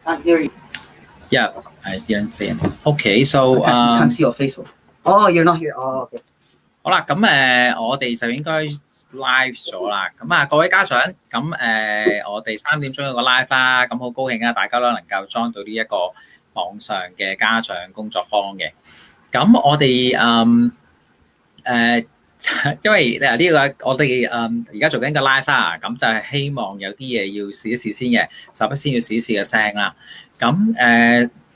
Can't hear you. Yeah, I didn't say it. Okay, so can't see your face. Oh, you're not here. Oh, okay. 好啦，咁我哋就應該 live 咗啦。咁各位家長，咁我哋3點鐘有個 live 啦。咁好高興啊，大家都能夠 join 到呢一個網上嘅家長工作坊嘅。咁我哋因為呢個我哋而家做緊個 live 啦，咁就係希望有啲嘢要試一試先嘅，首先要試一試嘅聲啦。咁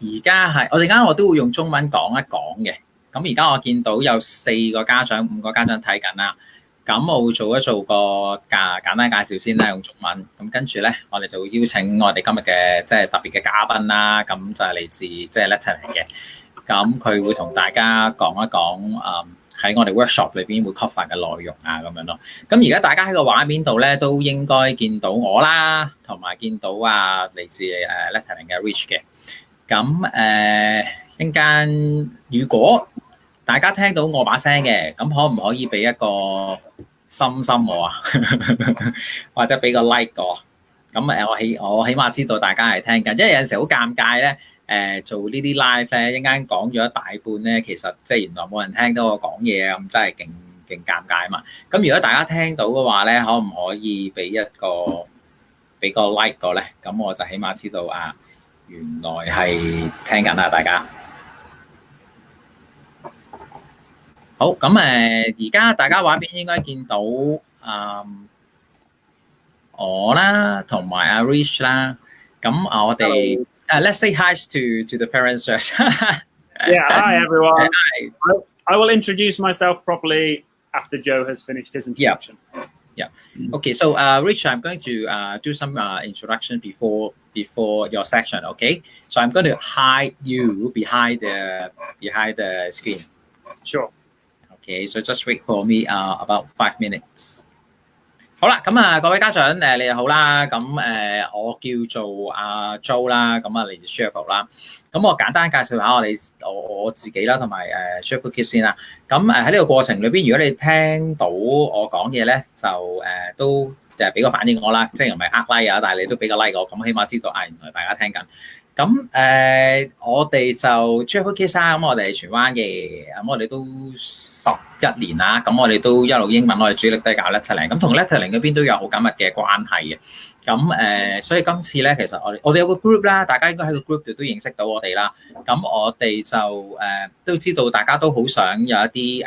而家係我哋間我都會用中文講一講嘅。咁而家我見到有4個家長、5個家長睇緊啦。咁我會做個簡單介紹先啦，用中文。咁跟住咧，我哋就會邀請我哋今日嘅即係特別嘅嘉賓啦。咁就係嚟自即係 Letterland 嘅。咁佢會同大家講一講喺我哋 workshop 裏邊會 cover 嘅內容啊，咁樣咯。咁而家大家喺個畫面度咧，都應該見到我啦，同埋見到嚟自Letterland 嘅 Rich 嘅。咁一陣間如果大家聽到我把聲嘅，咁可唔可以俾一個心心我啊？或者俾個 like 我？咁我起碼知道大家係聽緊，因為有陣時好尷尬咧。做呢啲 live 咧，一間講咗一大半咧，其實即係原來冇人聽到我講嘢啊，咁真係勁尷尬啊嘛。咁如果大家聽到嘅話咧，可唔可以俾個 like 我咧？咁我就起碼知道原來係聽緊啦，大家。好，咁而家大家畫面應該見到我啦，同埋阿 Rich 啦。咁我哋let's say hi to the parents first. Yeah, hi everyone. Hi. I will introduce myself properly after Joe has finished his introduction. Yeah. Okay, so Rich, I'm going to do some introduction before your section, okay? So I'm going to hide you behind the screen. Sure. Okay, so just wait for me about 5 minutes. 好啦，咁各位家長，你哋好啦，咁我叫做Joe啦，咁嚟自 Sheffield 啦，咁我簡單介紹下我自己啦，同埋Sheffield Kids 先啦。咁喺呢個過程裏邊，如果你聽到我講嘢咧，就都俾個反應我啦，即係唔係like 啊，但係你都俾個 like 我，咁起碼知道原來大家聽緊。咁我哋就 Sheffield Kids 啦，咁我哋係荃灣嘅，咁我哋都11年啦，咁我哋都一路英文，我哋主力都係教 Letterland， 咁同 Letterland 嗰邊都有好緊密嘅關係嘅。咁所以今次咧，其實我哋有個 group 啦，大家應該喺個 group 度都認識到我哋啦。咁我哋就都知道大家都好想有一啲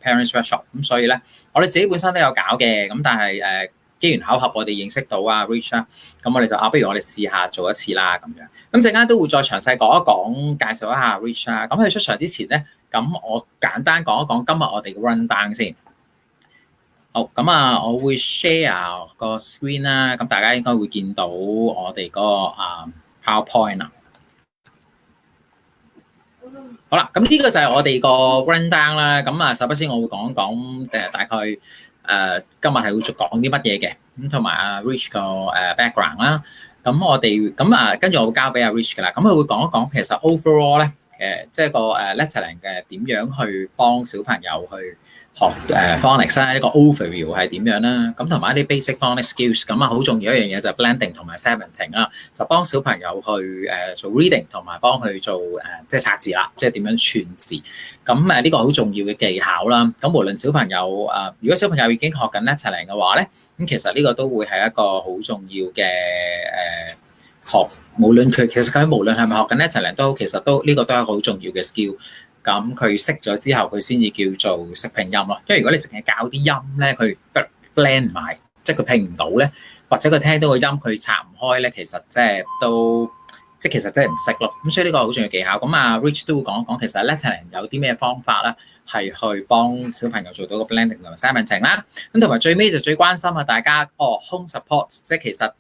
parents workshop， 咁所以咧，我哋自己本身都有搞嘅，咁但係機緣巧合，我哋認識到Rich 啦，咁我哋就不如我哋試下做一次啦咁樣。咁陣間都會再詳細講一講，介紹一下 Rich 啦。咁喺出場之前咧，咁我簡單講一講今日我哋嘅 run down 先。好，咁我會 share 個 screen 啦，咁大家應該會見到我哋嗰個PowerPoint 啦。好啦，咁呢個就係我哋個 run down 啦。咁首先我會講一講大概今日係會講啲乜嘢嘅，咁同埋Rich 個background 啦。咁我哋跟住我會交俾Rich 噶啦。咁佢會講一講其實 overall 咧，即係個Letterland 嘅點樣去幫小朋友去學Phonics 啦，一個 overview 係點樣啦。咁同埋一啲 basic Phonics skills， 咁好重要一樣嘢就係 blending 同埋 segmenting 啦，就幫小朋友去做 reading 同埋幫佢做即係拆字啦，即係點樣串字。咁呢個好重要嘅技巧啦。咁無論小朋友如果小朋友已經學緊 Letterland 嘅話咧，咁其實呢個都會係一個好重要嘅無論佢無論係咪學緊 Letterland 都好，其實都呢個都係好重要嘅 skill。咁佢識咗之後，佢先至叫做識拼音咯。因為如果你淨係教啲音咧，佢 blend 埋，即係佢拼唔到咧，或者佢聽到個音佢拆唔開咧，其實其實真係唔識咯。咁所以呢個好重要技巧。咁Rich 都會講一講，其實 Letterland 有啲咩方法啦，係去幫小朋友做到個 blending 同埋 segmenting 啦。咁同埋最尾就最關心大家home support， 即係其實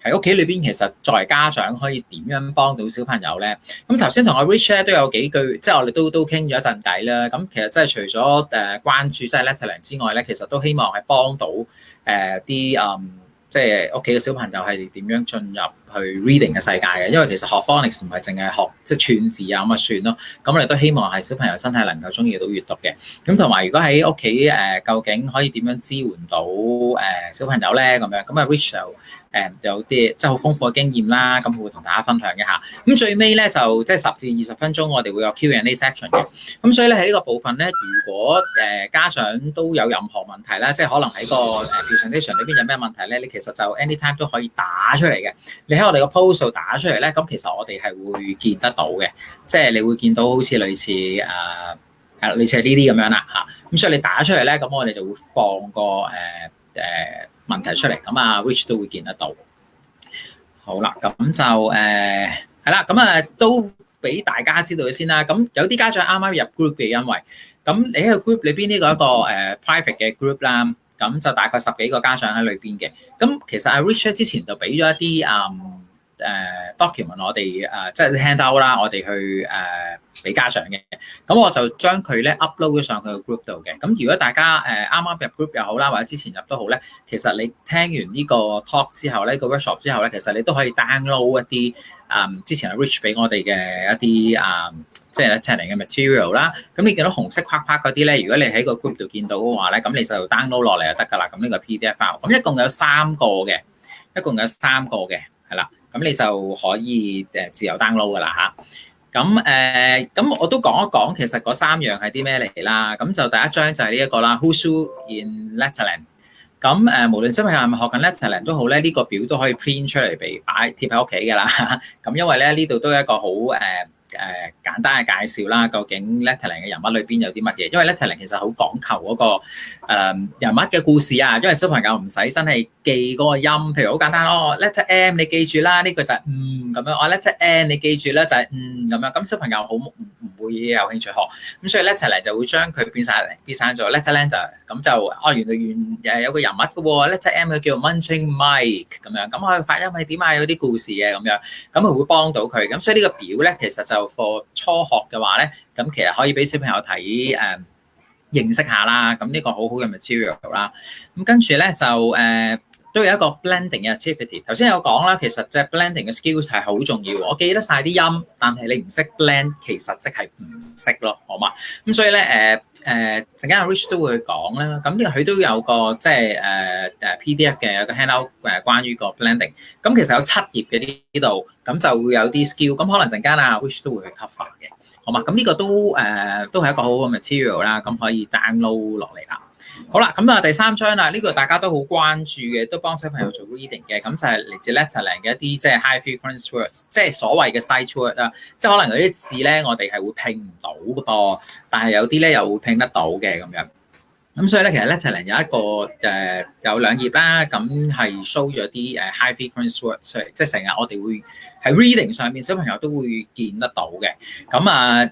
喺屋企裏邊，其實作為家長可以點樣幫到小朋友咧？咁頭先同Rich 咧都有幾句，即係我哋都傾咗一陣偈啦。咁其實真係除咗關注即係 Letterland 之外咧，其實都希望係幫到啲即係屋企嘅小朋友係點樣進入 reading 嘅世界嘅，因為其實學 Phonics 唔係淨係學即係串字啊咁啊算咯。咁我哋都希望係小朋友真係能夠中意到閱讀嘅。咁同埋如果喺屋企究竟可以點樣支援到小朋友咧咁樣，咁啊 Rich 就有啲即係好豐富嘅經驗啦，咁會同大家分享一下。咁最尾咧就即係10至20分鐘，我哋會有 Q&A section 嘅。咁所以咧喺呢個部分咧，如果家長都有任何問題啦，即係可能喺個presentation 裏邊有咩問題咧，你其實就 anytime 都可以打出嚟嘅。你喺我哋個 post 度打出嚟咧，咁其實我哋係會見得到嘅，即係你會見到好似類似類似係呢啲咁樣啦嚇。咁所以你打出嚟咧，咁我哋就會放個問題出嚟，咁啊 Rich 都會見得到。好啦，咁就係啦，咁都俾大家知道先啦。咁有啲家長啱啱入 group 嘅，因為咁你喺個 group 裏邊呢個一個private 嘅 group 啦，咁就大概10幾個家長喺裏邊嘅。咁其實阿 Rich 之前就俾咗一啲document 我哋即係 handout 啦，我哋去俾家長嘅。咁我就將佢咧 upload 咗上去個 group 度嘅。咁如果大家啱啱入 group 又好啦，或者之前入都好咧，其實你聽完呢個 talk 之後咧，個 workshop 之後咧，其實你都可以 download 一啲之前阿 Rich 俾我哋嘅一啲即係Letterland嘅 material 啦。咁你見到紅色框框嗰啲咧，如果你喺個 group 度見到嘅話咧，咁你就 download 落嚟就得㗎啦。咁呢個 PDF file，咁一共有3個嘅，係啦。咁你就可以自由 download 㗎啦嚇。咁我都講一講，其實嗰3樣係啲咩嚟啦。咁就第一張就係呢一個啦 ，Who's Who in Letterland。咁無論小朋友係咪學緊 Letterland 都好咧，呢個表都可以 print 出嚟俾貼喺屋企㗎啦。咁因為咧呢度都有一個好簡單嘅介紹啦，究竟 Letterland 嘅人物裏邊有啲乜嘢？因為 Letterland 其實好講求嗰個人物嘅故事啊，因為小朋友唔使真係記嗰個音，譬如好簡單咯，letter M 你記住啦，呢個就係咁樣，我 letter N 你記住啦，就係咁樣，咁小朋友好唔會有興趣學，咁所以 Letterland 就會將佢變曬做 Letterland 咁就原來有個人物嘅喎，letter M 佢叫 Munching Mike 咁樣，咁佢發音係點啊？有啲故事嘅咁樣，咁佢會幫到佢，咁所以呢個表咧其實就for 初學嘅話咧，咁其實可以俾小朋友睇認識下啦，咁呢個好好嘅 material 啦。咁跟住咧就都有一個 blending 嘅 activity。頭先有講啦，其實即係 blending 嘅 skills 係好重要。我記得晒啲音，但係你唔識 blend，其實即係唔識咯，好嘛？咁所以咧陣間阿 Rich 都會講啦。咁呢個佢都有個即係PDF 嘅有個 handout 關於個 blending。咁其實有7頁嘅呢度，咁就會有啲 skill。咁可能陣間阿 Rich 都會去 cover 嘅，好嘛？咁呢個都係一個好好嘅 material 啦，咁可以 download 落嚟啦。好啦，咁第3章啦，呢個大家都好關注嘅，都幫小朋友做 reading 嘅，咁就係嚟自 Letterland 嘅一啲即係 high frequency words， 即係所謂嘅 sight word 啦，即係可能有啲字咧，我哋係會拼唔到嘅噃，但係有啲咧又會拼得到嘅咁樣。咁所以咧，其實 Letterland 有一個有2頁啦，咁係 show 咗啲high frequency words 出嚟，即係成日我哋會喺 reading 上面小朋友都會見得到嘅。咁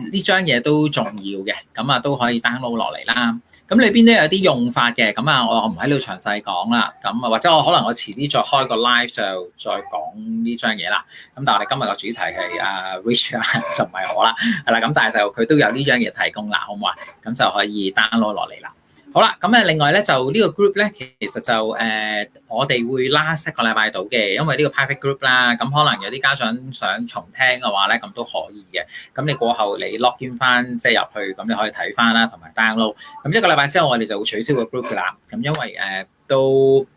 呢張嘢都重要嘅，咁都可以 download 落嚟啦。咁裏邊都有啲用法嘅，咁我唔喺度詳細講啦。咁或者可能我遲啲再開個 live 就再講呢張嘢啦。咁但係我哋今日個主題係Rich 就唔係我啦，係啦。咁但係就佢都有呢張嘢提供啦，好唔好啊？咁就可以 download 落嚟啦。好啦，咁另外咧就呢個 group 咧，其實就我哋會last一個禮拜到嘅，因為呢個 private group 啦，咁可能有啲家長想重聽嘅話咧，咁都可以嘅。咁你過後你 login 翻即係入去，咁你可以睇翻啦，同埋 download。咁1個禮拜之後，我哋就會取消個 group 噶啦。咁因為都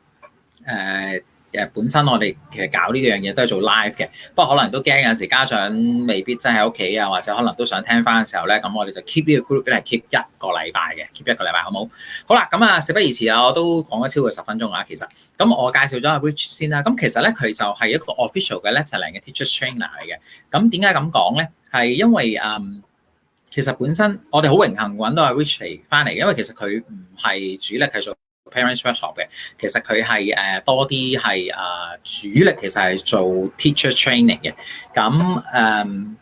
本身我哋其實搞呢樣嘢都係做 live 嘅，不過可能都驚有時家長未必真係喺屋企啊，或者可能都想聽翻嘅時候咧，咁我哋就 keep 呢個 group 咧係 keep 1個禮拜嘅 ，keep 1個禮拜好冇？好啦，咁事不宜遲啊，我都講咗超過10分鐘啦，其實，咁我介紹咗阿 Rich 先啦，咁其實咧佢就係一個 official 嘅 Letterland 嘅 Teacher Trainer 嚟嘅，咁點解咁講咧？係因為其實本身我哋好榮幸揾到阿 Rich 嚟翻嚟，因為其實佢唔係主力係做Parents workshop 嘅，其實佢係多啲係主力其實係做 teacher training 嘅。咁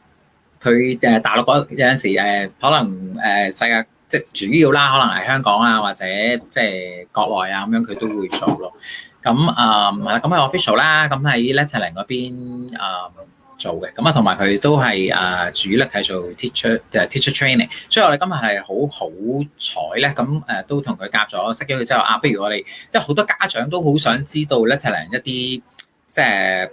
佢大陸有陣時可能世界即係主要啦，可能係香港啊或者即係國內啊咁樣佢都會做咯。咁係啦，咁係 official 啦，咁喺 Letterland 嗰邊做嘅，咁同埋佢都係主力係做 teacher training，所以我哋今日係好彩咧，咁都同佢夾咗，識咗佢之後不如我哋即係好多家長都好想知道 Letterland 一啲即係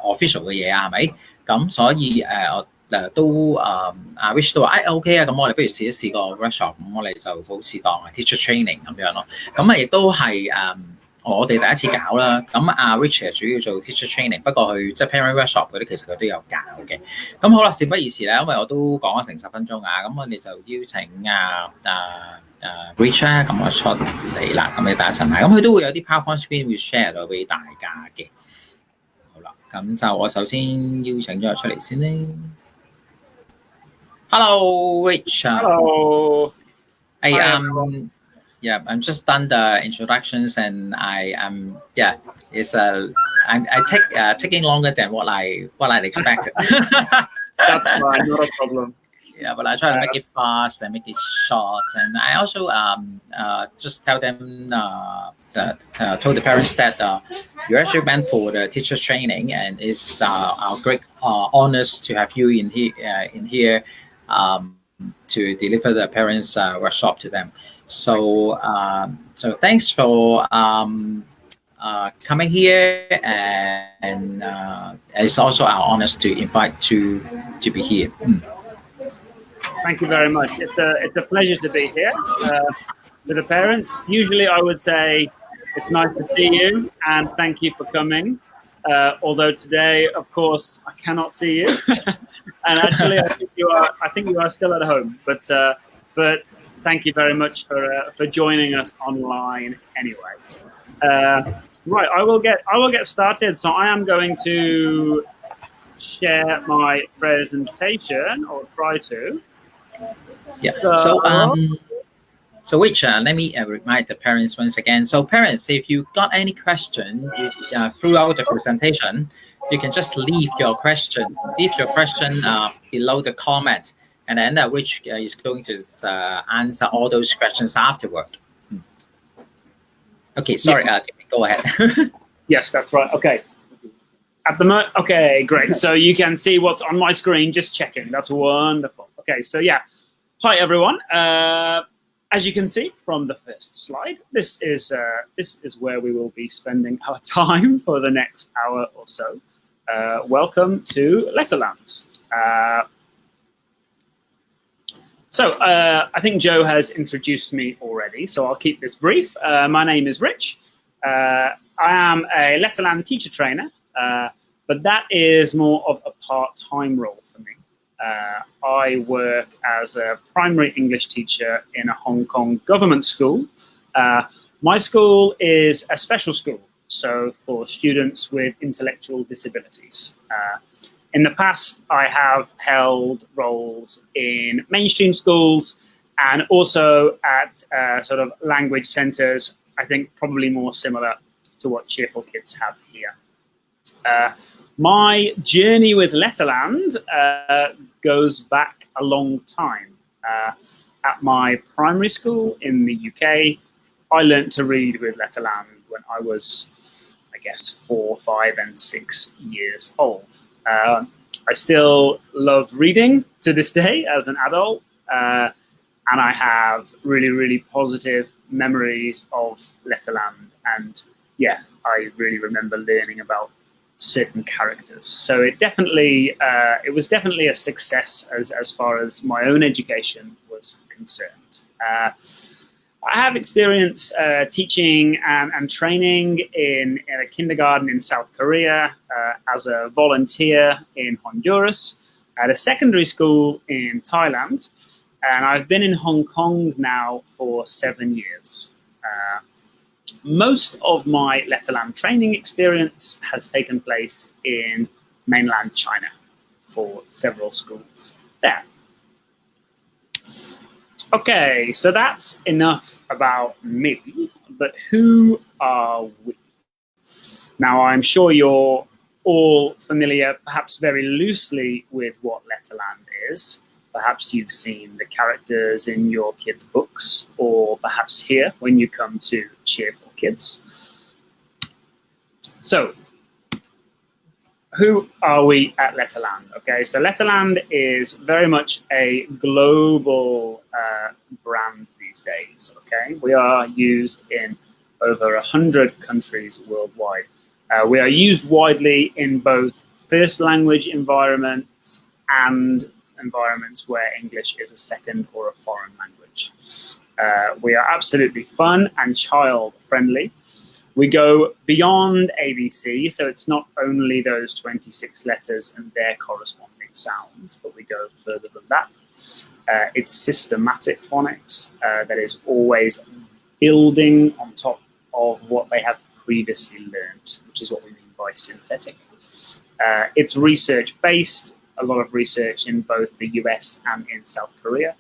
official 嘅嘢啊，係咪？咁所以我都阿 Rich 都話OK 啊，咁我哋不如試一試個 workshop， 咁我哋就好似當係 teacher training 咁樣咯。咁亦都係我哋第一次搞啦。咁阿 Rich 主要做 teacher training， 不過佢即係 parent workshop 嗰啲其實佢都有搞嘅。咁好啦，事不宜遲啦，因為我都講咗成10分鐘啊，咁我哋就邀請Rich 啦，咁我出嚟啦，咁你打一陣睇，咁佢都會有啲 PowerPoint screen 會 share 到俾大家嘅。好啦，咁就我首先邀請咗佢出嚟先咧。Hello, Rich. Hello. Hey, yeah, I'm just done the introductions, and it's taking longer than what I'd expected. That's fine, not a problem. Yeah, but I try to make it fast and make it short, and I also just tell them told the parents that you actually went for the teacher training, and it's our great honors to have you in here to deliver the parents workshop to them. So thanks for coming here, and it's also our honors to invite to be here. Thank you very much. It's a pleasure to be here with the parents. Usually I would say it's nice to see you and thank you for coming. Although today, of course, I cannot see you. And actually, I think you are still at home. But thank you very much for joining us online anyway. Right, I will get started. So I am going to share my presentation, or try to. Yeah. So Rich, let me remind the parents once again. So parents, if you got any question throughout the presentation, you can just leave your question below the comment, and then Rich is going to answer all those questions afterward. Okay, sorry, go ahead. Yes, that's right. Okay. Okay, great. So you can see what's on my screen, just checking. That's wonderful. Okay, so yeah. Hi, everyone. As you can see from the first slide, this is where we will be spending our time for the next hour or so. Welcome to Letterland. I think Joe has introduced me already, so I'll keep this brief. My name is Rich. I am a Letterland teacher trainer, but that is more of a part-time role for me. I work as a primary English teacher in a Hong Kong government school. My school is a special school, so for students with intellectual disabilities. In the past, I have held roles in mainstream schools and also at sort of language centres, I think probably more similar to what Cheerful Kids have here. My journey with Letterland goes back a long time. At my primary school in the UK, I learnt to read with Letterland when I was, I guess, 4, 5, and 6 years old. I still love reading to this day as an adult, and I have really, really positive memories of Letterland. And yeah, I really remember learning about certain characters. So it was definitely a success as far as my own education was concerned. I have experience teaching and training in a kindergarten in South Korea, as a volunteer in Honduras, at a secondary school in Thailand, and I've been in Hong Kong now for 7 years. Most of my Letterland training experience has taken place in mainland China for several schools there. Okay, so that's enough about me, but who are we? Now, I'm sure you're all familiar, perhaps very loosely, with what Letterland is. Perhaps you've seen the characters in your kids' books, or perhaps here when you come to Cheerful Kids. So, who are we at Letterland? Okay, so Letterland is very much a global brand these days. Okay, we are used in over 100 countries worldwide. We are used widely in both first language environments and environments where English is a second or a foreign language. We are absolutely fun and child-friendly. We go beyond ABC, so it's not only those 26 letters and their corresponding sounds, but we go further than that. It's systematic phonics that is always building on top of what they have previously learned, which is what we mean by synthetic. It's research-based. A lot of research in both the US and in South Korea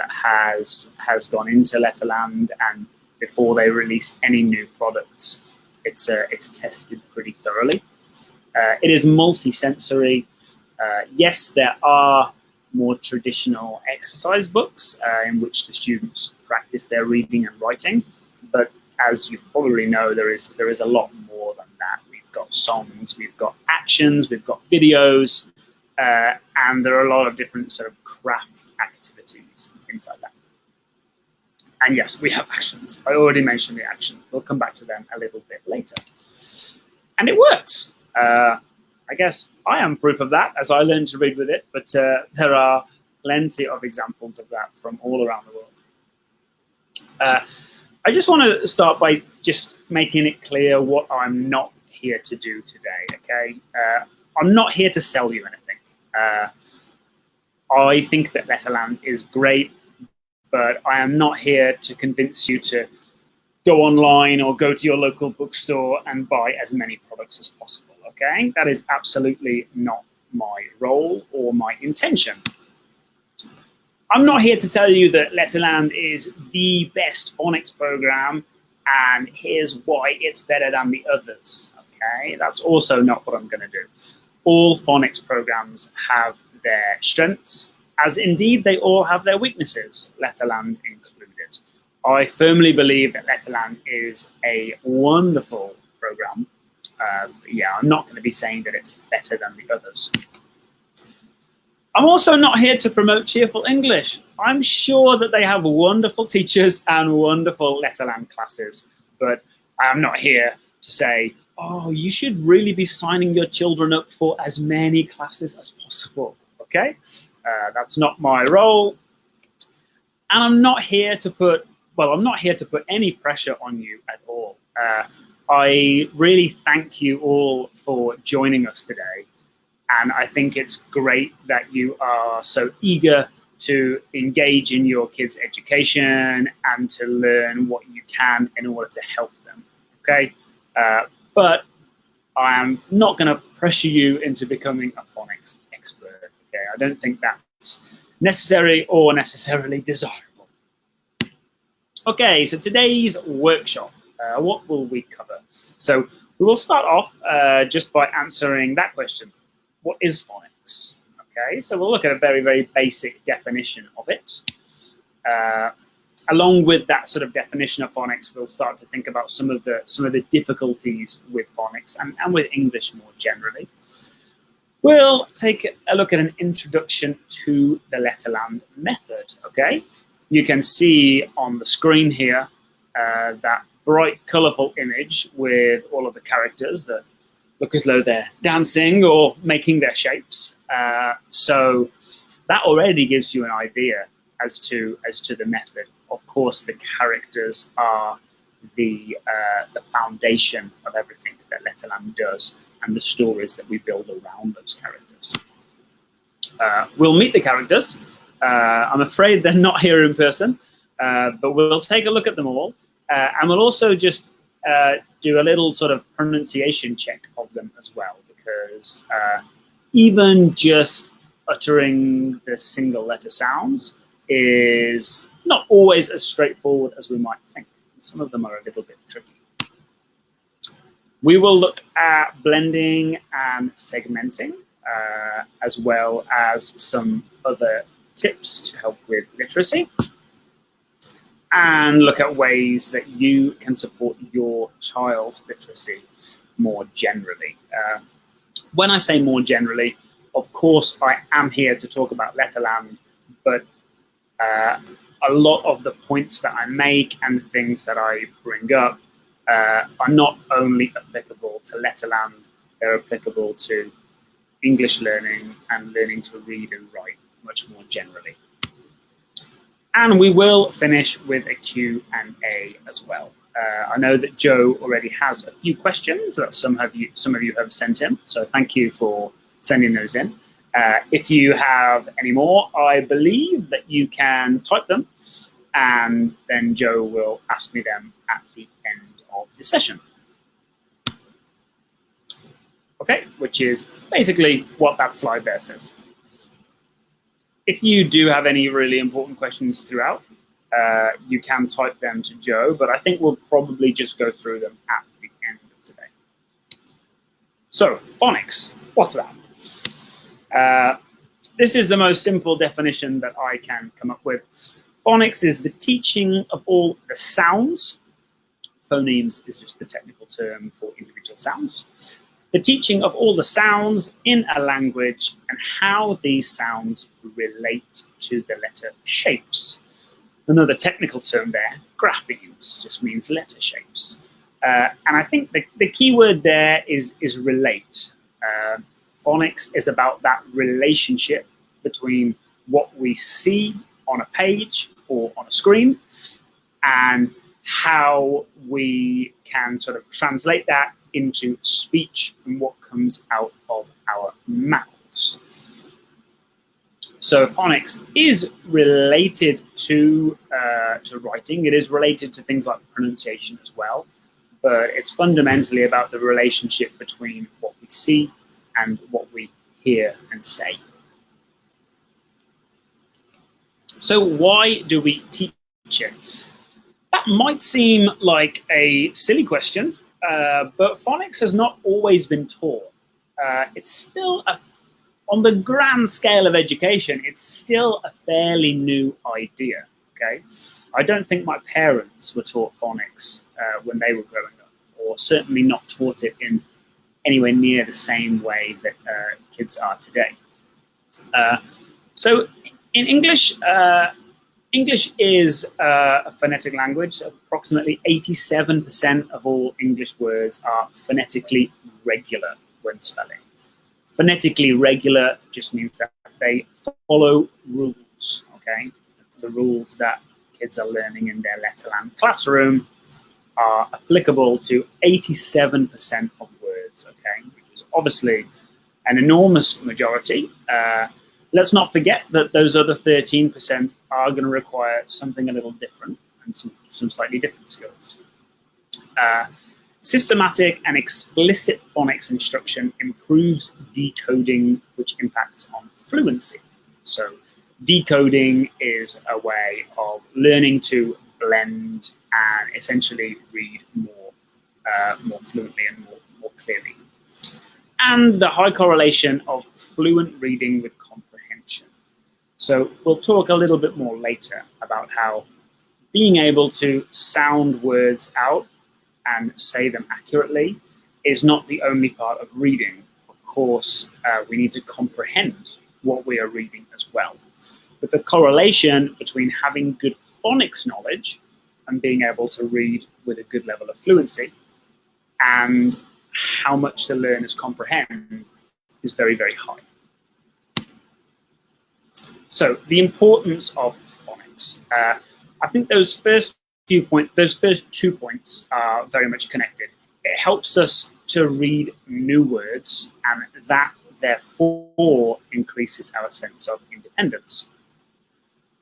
has gone into Letterland, and before they release any new products, it's tested pretty thoroughly. It is multi-sensory. Yes, there are more traditional exercise books in which the students practice their reading and writing, but as you probably know, there is a lot more than that. We've got songs, we've got actions, we've got videos, and there are a lot of different sort of craft activities and things like that. And yes, we have actions. I already mentioned the actions. We'll come back to them a little bit later. And it works. I guess I am proof of that as I learned to read with it, but there are plenty of examples of that from all around the world. I just want to start by just making it clear what I'm not here to do today, okay? I'm not here to sell you anything. I think that Letterland is great, but I am not here to convince you to go online or go to your local bookstore and buy as many products as possible, okay? That is absolutely not my role or my intention. I'm not here to tell you that Letterland is the best phonics program and here's why it's better than the others, okay? That's also not what I'm going to do. All phonics programs have their strengths, as indeed they all have their weaknesses, Letterland included. I firmly believe that Letterland is a wonderful program. Yeah, I'm not going to be saying that it's better than the others. I'm also not here to promote Cheerful English. I'm sure that they have wonderful teachers and wonderful Letterland classes, but I'm not here to say, oh, you should really be signing your children up for as many classes as possible, okay? That's not my role. And I'm not here to put any pressure on you at all. I really thank you all for joining us today. And I think it's great that you are so eager to engage in your kids' education and to learn what you can in order to help them, okay? But I am not going to pressure you into becoming a phonics expert, okay? I don't think that's necessary or necessarily desirable. Okay, so today's workshop, what will we cover? So we will start off just by answering that question. What is phonics? Okay, so we'll look at a very, very basic definition of it. Along with that sort of definition of phonics, we'll start to think about some of the difficulties with phonics and with English more generally. We'll take a look at an introduction to the Letterland method. Okay, you can see on the screen here that bright, colourful image with all of the characters that look as though they're dancing or making their shapes. So that already gives you an idea as to the method. Of course, the characters are the foundation of everything that Letterland does and the stories that we build around those characters. We'll meet the characters. I'm afraid they're not here in person, but we'll take a look at them all. And we'll also just do a little sort of pronunciation check of them as well, because even just uttering the single letter sounds is not always as straightforward as we might think. Some of them are a little bit tricky. We will look at blending and segmenting, as well as some other tips to help with literacy, and look at ways that you can support your child's literacy more generally. When I say more generally, of course, I am here to talk about Letterland, but a lot of the points that I make and things that I bring up are not only applicable to Letterland, they're applicable to English learning and learning to read and write much more generally. And we will finish with a Q&A as well. I know that Joe already has a few questions that some of you have sent in, so thank you for sending those in. If you have any more, I believe that you can type them, and then Joe will ask me them at the end of the session. Okay, which is basically what that slide there says. If you do have any really important questions throughout, you can type them to Joe, but I think we'll probably just go through them at the end of today. So, phonics, what's that? This is the most simple definition that I can come up with. Phonics is the teaching of all the sounds. Phonemes is just the technical term for individual sounds. The teaching of all the sounds in a language and how these sounds relate to the letter shapes. Another technical term there, graphemes, just means letter shapes. And I think the key word there is relate. Phonics is about that relationship between what we see on a page or on a screen and how we can sort of translate that into speech and what comes out of our mouths. So phonics is related to writing. It is related to things like pronunciation as well, but it's fundamentally about the relationship between what we see and what we hear and say. So why do we teach it? That might seem like a silly question, but phonics has not always been taught. It's still, on the grand scale of education, it's still a fairly new idea, okay? I don't think my parents were taught phonics when they were growing up, or certainly not taught it in anywhere near the same way that kids are today. So in English, English is a phonetic language. Approximately 87% of all English words are phonetically regular when spelling. Phonetically regular just means that they follow rules, okay? The rules that kids are learning in their Letterland classroom are applicable to 87% of words, okay? Which is obviously an enormous majority. Let's not forget that those other 13% are going to require something a little different and some slightly different skills. Systematic and explicit phonics instruction improves decoding, which impacts on fluency. So decoding is a way of learning to blend and essentially read more fluently and more clearly. And the high correlation of fluent reading with comprehension. So we'll talk a little bit more later about how being able to sound words out and say them accurately is not the only part of reading. Of course, we need to comprehend what we are reading as well. But the correlation between having good phonics knowledge and being able to read with a good level of fluency and how much the learners comprehend is very, very high. So the importance of phonics. I think those first 2 points are very much connected. It helps us to read new words, and that therefore increases our sense of independence.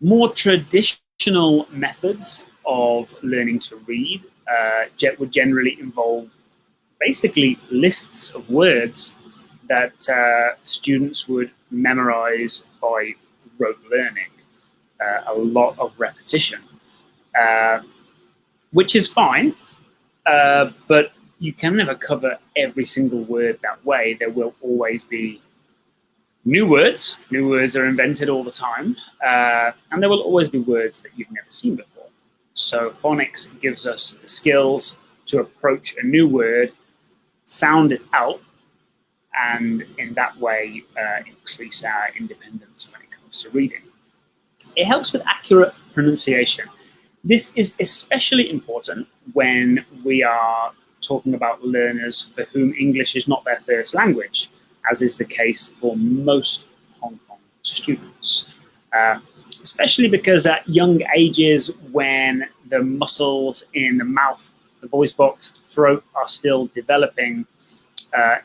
More traditional methods of learning to read would generally involve basically lists of words that students would memorize by rote learning, a lot of repetition. Which is fine, but you can never cover every single word that way. There will always be new words. New words are invented all the time, and there will always be words that you've never seen before. So phonics gives us the skills to approach a new word, sound it out, and in that way increase our independence when it comes to reading. It helps with accurate pronunciation. This is especially important when we are talking about learners for whom English is not their first language, as is the case for most Hong Kong students. Especially because at young ages, when the muscles in the mouth, the voice box, throat are still developing,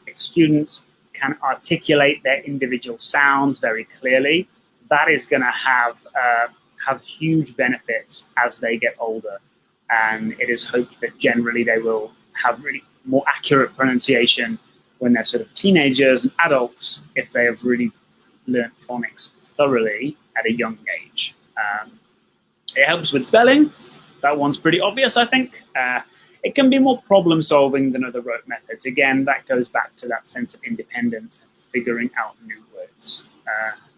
if students can articulate their individual sounds very clearly, that is going to have huge benefits as they get older. And it is hoped that generally they will have really more accurate pronunciation when they're sort of teenagers and adults if they have really learnt phonics thoroughly at a young age. It helps with spelling. That one's pretty obvious, I think. It can be more problem solving than other rote methods. Again, that goes back to that sense of independence and figuring out new words.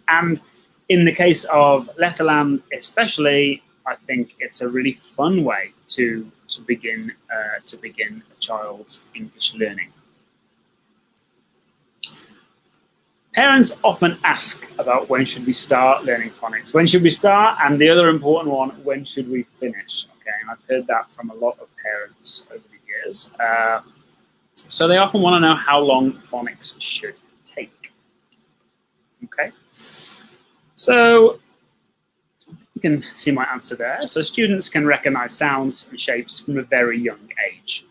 And in the case of Letterland especially, I think it's a really fun way to begin a child's English learning. Parents often ask about when should we start learning phonics. When should we start? And the other important one, when should we finish? Okay, and I've heard that from a lot of parents over the years. So they often want to know how long phonics should take. Okay, so you can see my answer there. So students can recognize sounds and shapes from a very young age.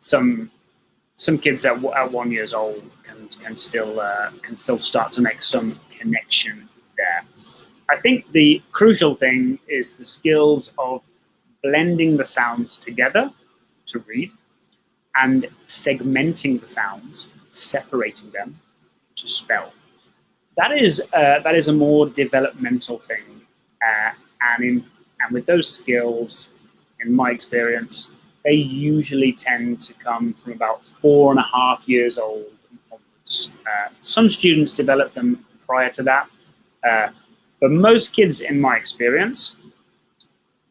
Some kids at 1 year old can still start to make some connection there. I think the crucial thing is the skills of blending the sounds together to read and segmenting the sounds, separating them to spell. That is a more developmental thing, and with those skills, in my experience, they usually tend to come from about 4.5 years old onwards. Some students develop them prior to that, but most kids, in my experience,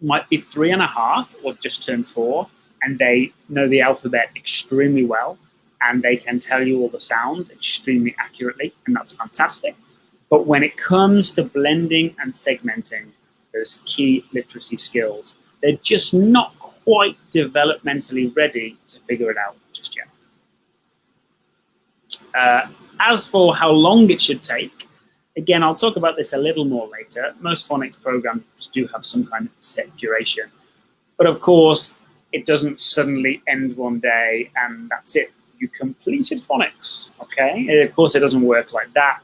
might be 3.5 or just turned 4, and they know the alphabet extremely well, and they can tell you all the sounds extremely accurately, and that's fantastic. But when it comes to blending and segmenting those key literacy skills, they're just not quite developmentally ready to figure it out just yet. As for how long it should take, again, I'll talk about this a little more later. Most phonics programs do have some kind of set duration. But of course, it doesn't suddenly end one day and that's it. You completed phonics, okay? And of course, it doesn't work like that.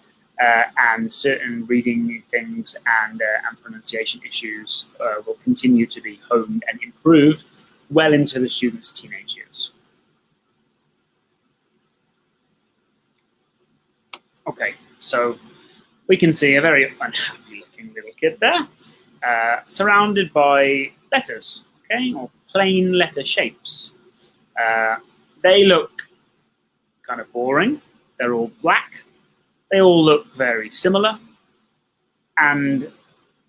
And certain reading things and pronunciation issues will continue to be honed and improved well into the student's teenage years. Okay, so we can see a very unhappy looking little kid there, surrounded by letters, okay, or plain letter shapes. They look kind of boring. They're all black. They all look very similar, and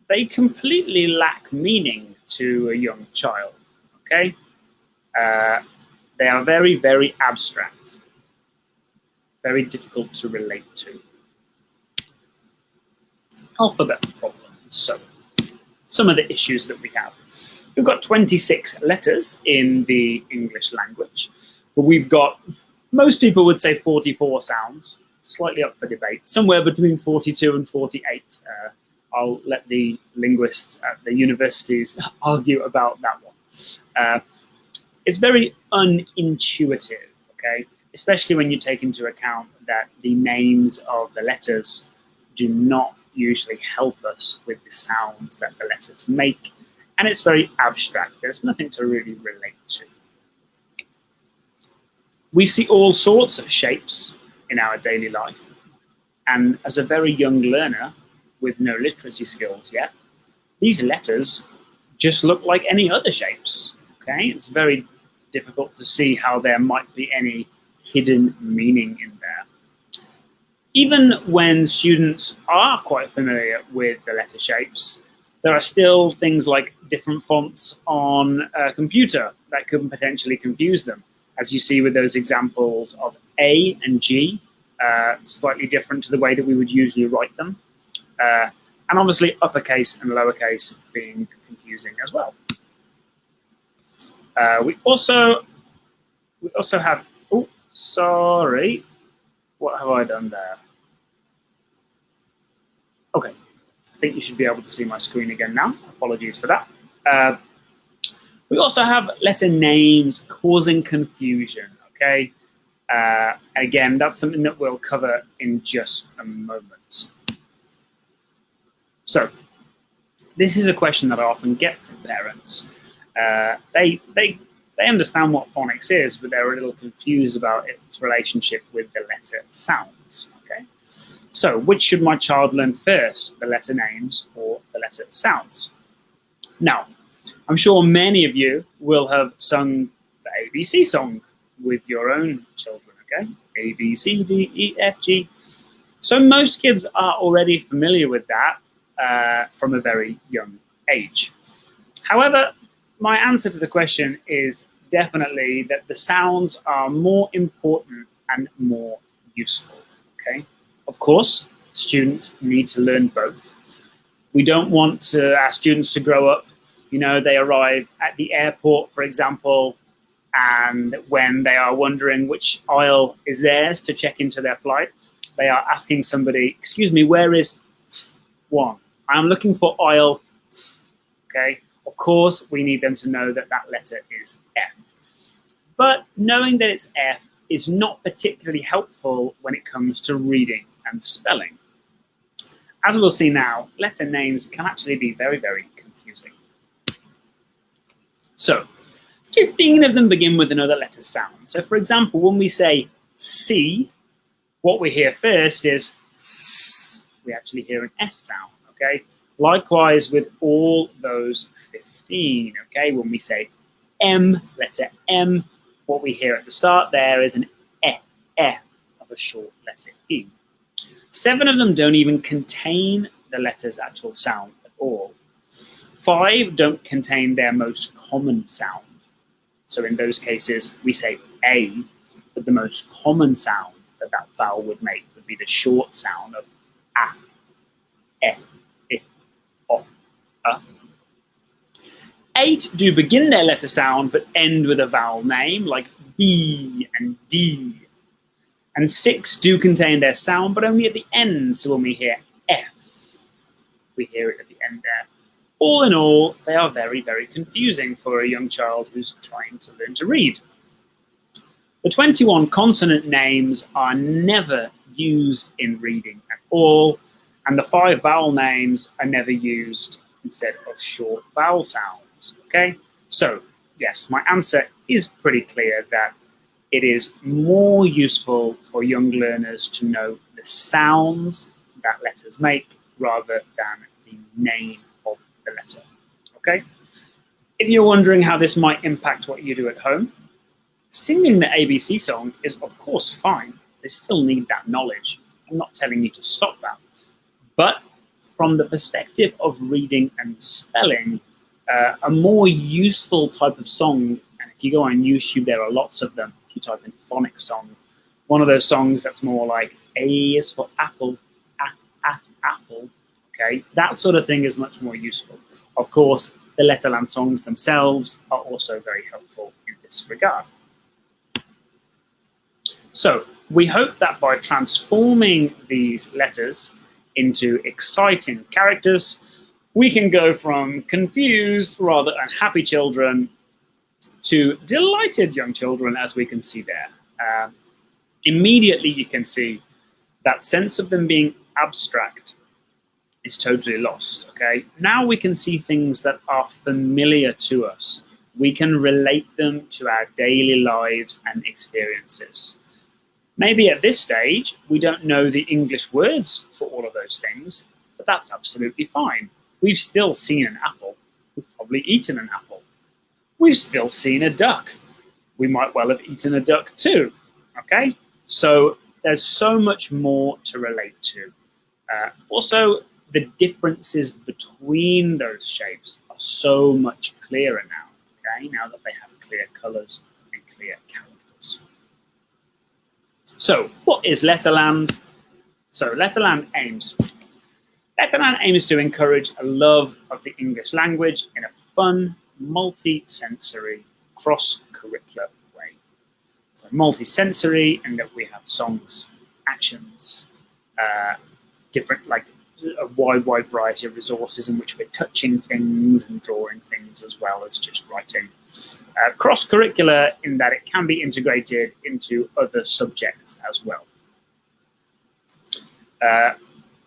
they completely lack meaning to a young child, okay? They are very, very abstract, very difficult to relate to. Alphabet problems. So, some of the issues that we have. We've got 26 letters in the English language, but we've got, most people would say 44 sounds. Slightly up for debate, somewhere between 42 and 48. I'll let the linguists at the universities argue about that one. It's very unintuitive, okay? Especially when you take into account that the names of the letters do not usually help us with the sounds that the letters make. And it's very abstract. There's nothing to really relate to. We see all sorts of shapes in our daily life. And as a very young learner with no literacy skills yet, these letters just look like any other shapes, okay? It's very difficult to see how there might be any hidden meaning in there. Even when students are quite familiar with the letter shapes, there are still things like different fonts on a computer that could potentially confuse them, as you see with those examples of A and G, slightly different to the way that we would usually write them. And obviously uppercase and lowercase being confusing as well. We also have, oh, sorry, what have I done there? Okay, I think you should be able to see my screen again now. Apologies for that. We also have letter names causing confusion, okay? Again, that's something that we'll cover in just a moment. So, this is a question that I often get from parents. They understand what phonics is, but they're a little confused about its relationship with the letter sounds, okay? So, which should my child learn first, the letter names or the letter sounds? Now, I'm sure many of you will have sung the ABC song with your own children, okay? A, B, C, D, E, F, G. So most kids are already familiar with that from a very young age. However, my answer to the question is definitely that the sounds are more important and more useful, okay? Of course, students need to learn both. We don't want our students to grow up, you know, they arrive at the airport, for example, and when they are wondering which aisle is theirs to check into their flight, they are asking somebody, excuse me, where is 1? I'm looking for aisle, okay? Of course, we need them to know that that letter is F. But knowing that it's F is not particularly helpful when it comes to reading and spelling. As we'll see now, letter names can actually be very, very confusing. So, 15 of them begin with another letter sound. So, for example, when we say C, what we hear first is S. We actually hear an S sound, okay? Likewise with all those 15, okay? When we say M, letter M, what we hear at the start there is an E of a short letter E. 7 of them don't even contain the letter's actual sound at all. 5 don't contain their most common sound. So in those cases, we say A, but the most common sound that that vowel would make would be the short sound of A, E, I, O, A. 8 do begin their letter sound, but end with a vowel name, like B and D. And 6 do contain their sound, but only at the end. So when we hear F, we hear it at the end there. All in all, they are very, very confusing for a young child who's trying to learn to read. The 21 consonant names are never used in reading at all, and the 5 vowel names are never used instead of short vowel sounds, okay? So, yes, my answer is pretty clear that it is more useful for young learners to know the sounds that letters make rather than the name of the letter, okay? If you're wondering how this might impact what you do at home, singing the ABC song is of course fine. They still need that knowledge. I'm not telling you to stop that. But from the perspective of reading and spelling, a more useful type of song, and if you go on YouTube, there are lots of them. If you type in Phonics song, one of those songs that's more like A is for apple, apple, okay? That sort of thing is much more useful. Of course, the Letterland songs themselves are also very helpful in this regard. So we hope that by transforming these letters into exciting characters, we can go from confused, rather unhappy children to delighted young children, as we can see there. Immediately you can see that sense of them being abstract is totally lost, okay? Now we can see things that are familiar to us. We can relate them to our daily lives and experiences. Maybe at this stage, we don't know the English words for all of those things, but that's absolutely fine. We've still seen an apple. We've probably eaten an apple. We've still seen a duck. We might well have eaten a duck too, okay? So there's so much more to relate to. Also, the differences between those shapes are so much clearer now, okay? Now that they have clear colors and clear characters. So, what is Letterland? So, Letterland aims to encourage a love of the English language in a fun, multi-sensory cross-curricular way. So multi-sensory, and that we have songs, actions, different, like a wide variety of resources in which we're touching things and drawing things as well as just writing. Cross-curricular in that it can be integrated into other subjects as well.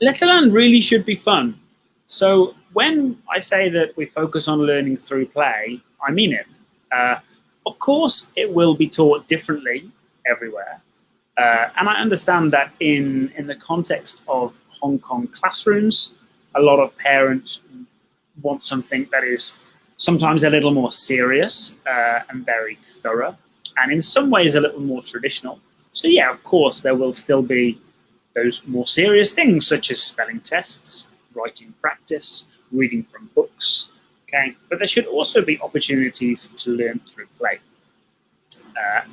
Letterland really should be fun. So when I say that we focus on learning through play, I mean it. Of course, it will be taught differently everywhere. And I understand that in the context of Hong Kong classrooms, a lot of parents want something that is sometimes a little more serious and very thorough, and in some ways a little more traditional. So yeah, of course, there will still be those more serious things such as spelling tests, writing practice, reading from books, okay? But there should also be opportunities to learn through play.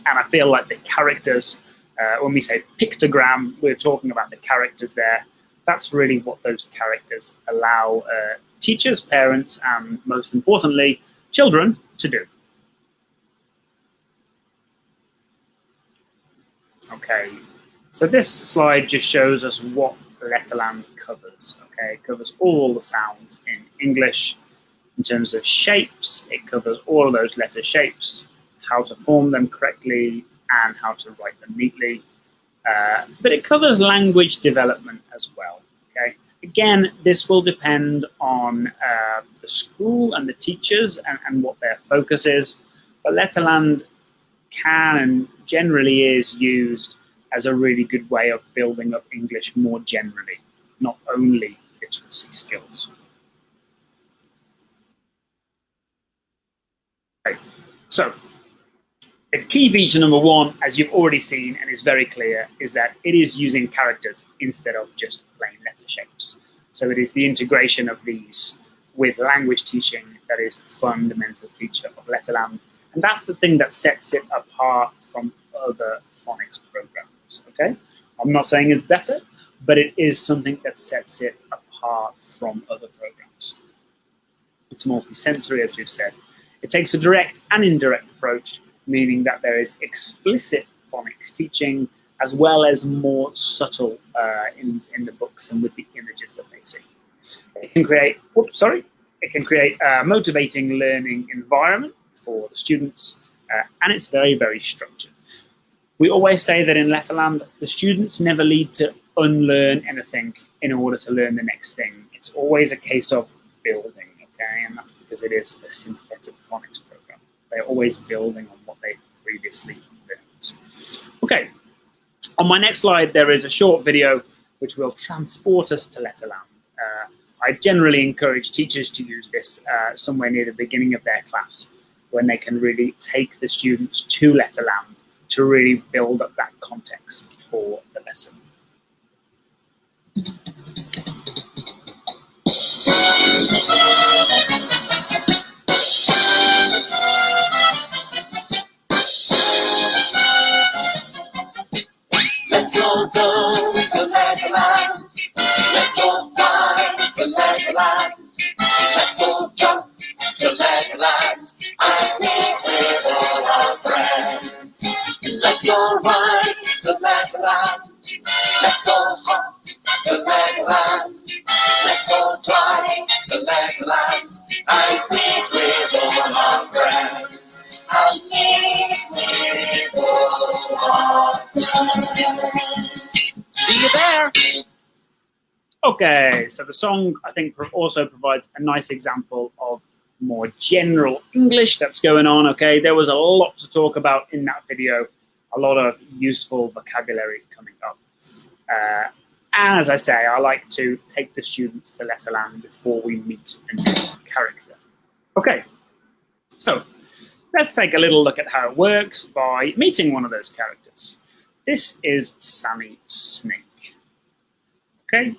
And I feel like the characters, when we say pictogram, we're talking about the characters there. That's really what those characters allow teachers, parents, and most importantly, children to do. Okay, so this slide just shows us what Letterland covers. Okay, it covers all the sounds in English. In terms of shapes, it covers all of those letter shapes, how to form them correctly, and how to write them neatly. But it covers language development as well. Okay. Again, this will depend on the school and the teachers and what their focus is. But Letterland can and generally is used as a really good way of building up English more generally, not only literacy skills. Okay. So, the key feature number one, as you've already seen and is very clear, is that it is using characters instead of just plain letter shapes. So it is the integration of these with language teaching that is the fundamental feature of Letterland. And that's the thing that sets it apart from other phonics programs, okay? I'm not saying it's better, but it is something that sets it apart from other programs. It's multi-sensory, as we've said. It takes a direct and indirect approach, meaning that there is explicit phonics teaching as well as more subtle in the books and with the images that they see. It can create, a motivating learning environment for the students, and it's very, very structured. We always say that in Letterland, the students never need to unlearn anything in order to learn the next thing. It's always a case of building, okay? And that's because it is a synthetic phonics program. They're always building on what they previously learned. Okay, on my next slide, there is a short video which will transport us to Letterland. I generally encourage teachers to use this somewhere near the beginning of their class when they can really take the students to Letterland to really build up that context for the lesson. Let's all go to Letterland. Let's all fly to Letterland. Let's all jump to Letterland and meet with all our friends. Let's all ride to Letterland. Let's all hop to Letterland. Let's all drive to Letterland and meet with all our friends. And meet with all our friends. See you there. Okay, so the song, I think, also provides a nice example of more general English that's going on, okay? There was a lot to talk about in that video, a lot of useful vocabulary coming up. And as I say, I like to take the students to Letterland before we meet a new character. Okay, so let's take a little look at how it works by meeting one of those characters. This is Sammy Snake, okay?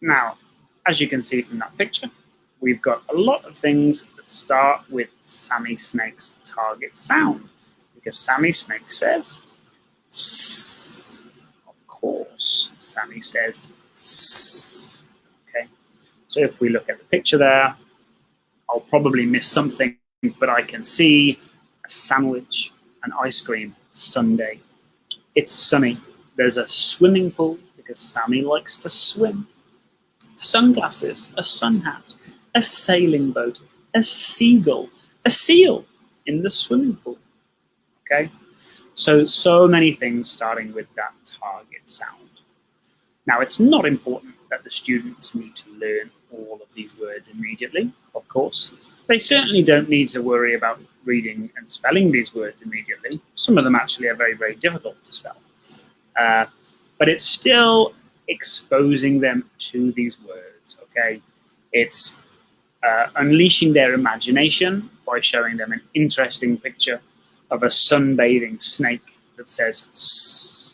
Now, as you can see from that picture, we've got a lot of things that start with Sammy Snake's target sound, because Sammy Snake says S. Of course, Sammy says S. Okay, so if we look at the picture there, I'll probably miss something, but I can see a sandwich, an ice cream, sundae. It's sunny. There's a swimming pool because Sammy likes to swim. Sunglasses, a sun hat, a sailing boat, a seagull, a seal in the swimming pool. Okay? So many things starting with that target sound. Now, it's not important that the students need to learn all of these words immediately, of course. They certainly don't need to worry about reading and spelling these words immediately. Some of them actually are very, very difficult to spell. But it's still exposing them to these words, okay? It's unleashing their imagination by showing them an interesting picture of a sunbathing snake that says "s,"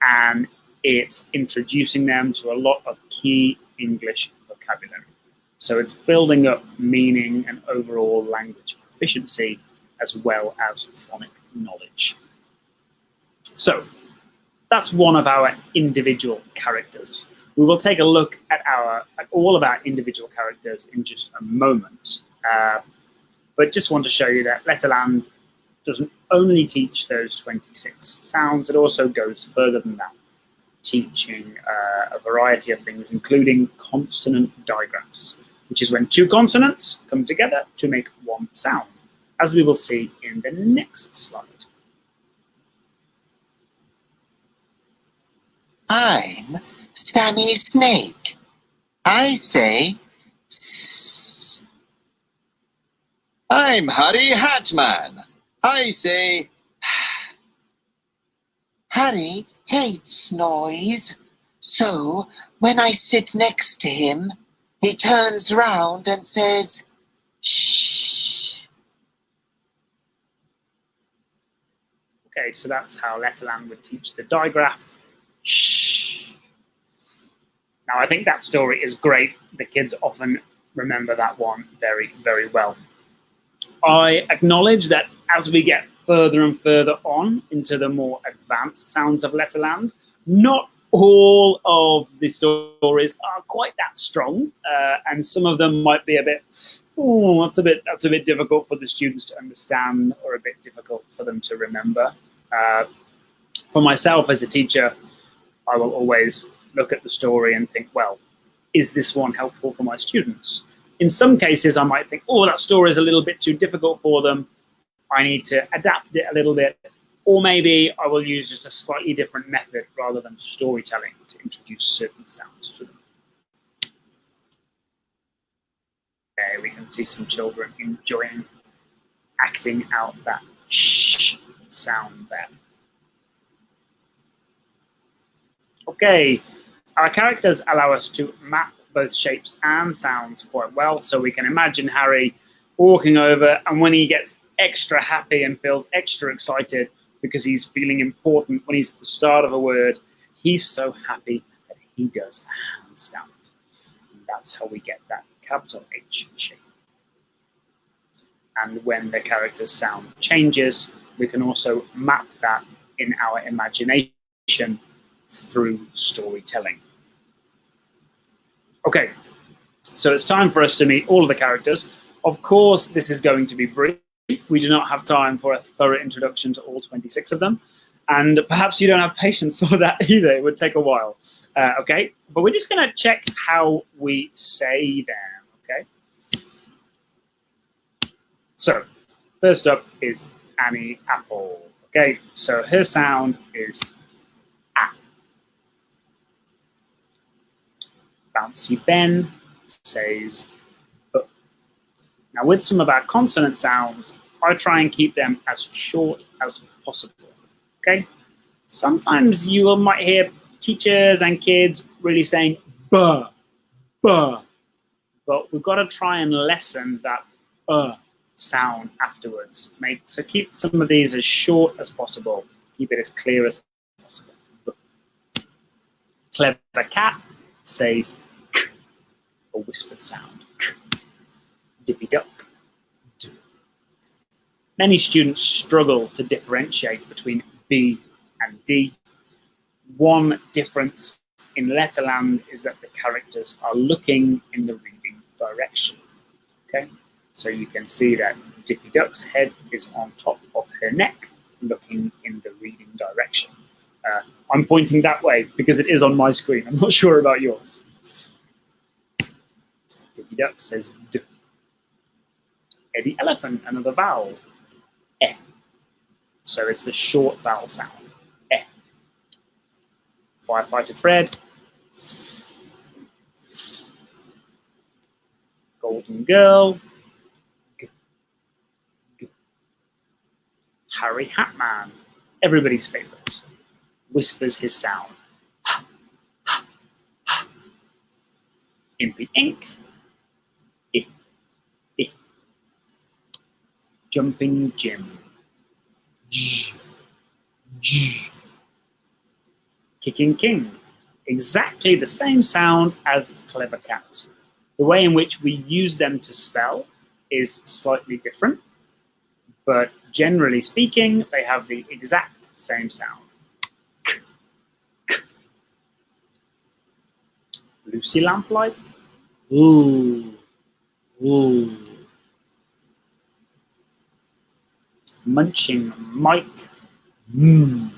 and it's introducing them to a lot of key English vocabulary. So it's building up meaning and overall language proficiency as well as phonic knowledge. So that's one of our individual characters. We will take a look at all of our individual characters in just a moment. But just want to show you that Letterland doesn't only teach those 26 sounds, it also goes further than that, teaching a variety of things, including consonant digraphs, which is when two consonants come together to make one sound, as we will see in the next slide. I'm Sammy Snake. I say "s." I'm Harry Hatman. I say Harry hates noise, so when I sit next to him, he turns round and says, "Shh." Okay, so that's how Letterland would teach the digraph. Shh. Now, I think that story is great. The kids often remember that one very, very well. I acknowledge that as we get further and further on into the more advanced sounds of Letterland, not all of the stories are quite that strong, and some of them might be a bit, that's a bit difficult for the students to understand or a bit difficult for them to remember. For myself as a teacher, I will always look at the story and think, well, is this one helpful for my students? In some cases, I might think, oh, that story is a little bit too difficult for them. I need to adapt it a little bit. Or maybe I will use just a slightly different method rather than storytelling to introduce certain sounds to them. Okay, we can see some children enjoying acting out that shh sound there. Okay, our characters allow us to map both shapes and sounds quite well. So we can imagine Harry walking over, and when he gets extra happy and feels extra excited because he's feeling important when he's at the start of a word, he's so happy that he does a handstand. And that's how we get that capital H shape. And when the character's sound changes, we can also map that in our imagination through storytelling. Okay, so it's time for us to meet all of the characters. Of course, this is going to be brief. We do not have time for a thorough introduction to all 26 of them. And perhaps you don't have patience for that either. It would take a while. Okay, but we're just going to check how we say them, okay? So, first up is Annie Apple. Okay, so her sound is A. Bouncy Ben says B. Now, with some of our consonant sounds, I try and keep them as short as possible. Okay? Sometimes you might hear teachers and kids really saying B, B, but we've got to try and lessen that sound afterwards. So keep some of these as short as possible. Keep it as clear as possible. Clever Cat says K, a whispered sound. K. Dippy Duck, D. Many students struggle to differentiate between B and D. One difference in Letterland is that the characters are looking in the reading direction. Okay, So you can see that Dippy Duck's head is on top of her neck, looking in the reading direction. I'm pointing that way because it is on my screen. I'm not sure about yours. Dippy Duck says D. Eddie Elephant, another vowel, E. So it's the short vowel sound, E. Firefighter Fred, Golden Girl, G. G. Harry Hatman, everybody's favorite, whispers his sound. Impy Ink, I, I. Jumping Jim, J, J. Kicking King, exactly the same sound as Clever Cat. The way in which we use them to spell is slightly different, but generally speaking, they have the exact same sound. K, k. Lucy Lamplight, ooh, ooh. Munching Mike, mmm,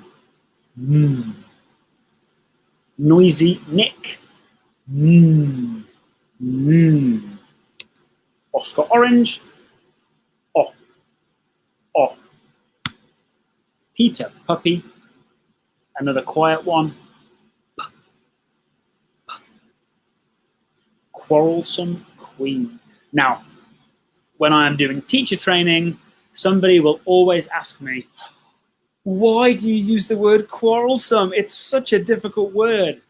mmm. Noisy Nick, mmm, mmm. Oscar Orange, oh, oh. Peter Puppy, another quiet one, p, p. Quarrelsome Queen. Now, when I am doing teacher training, somebody will always ask me, why do you use the word quarrelsome? It's such a difficult word.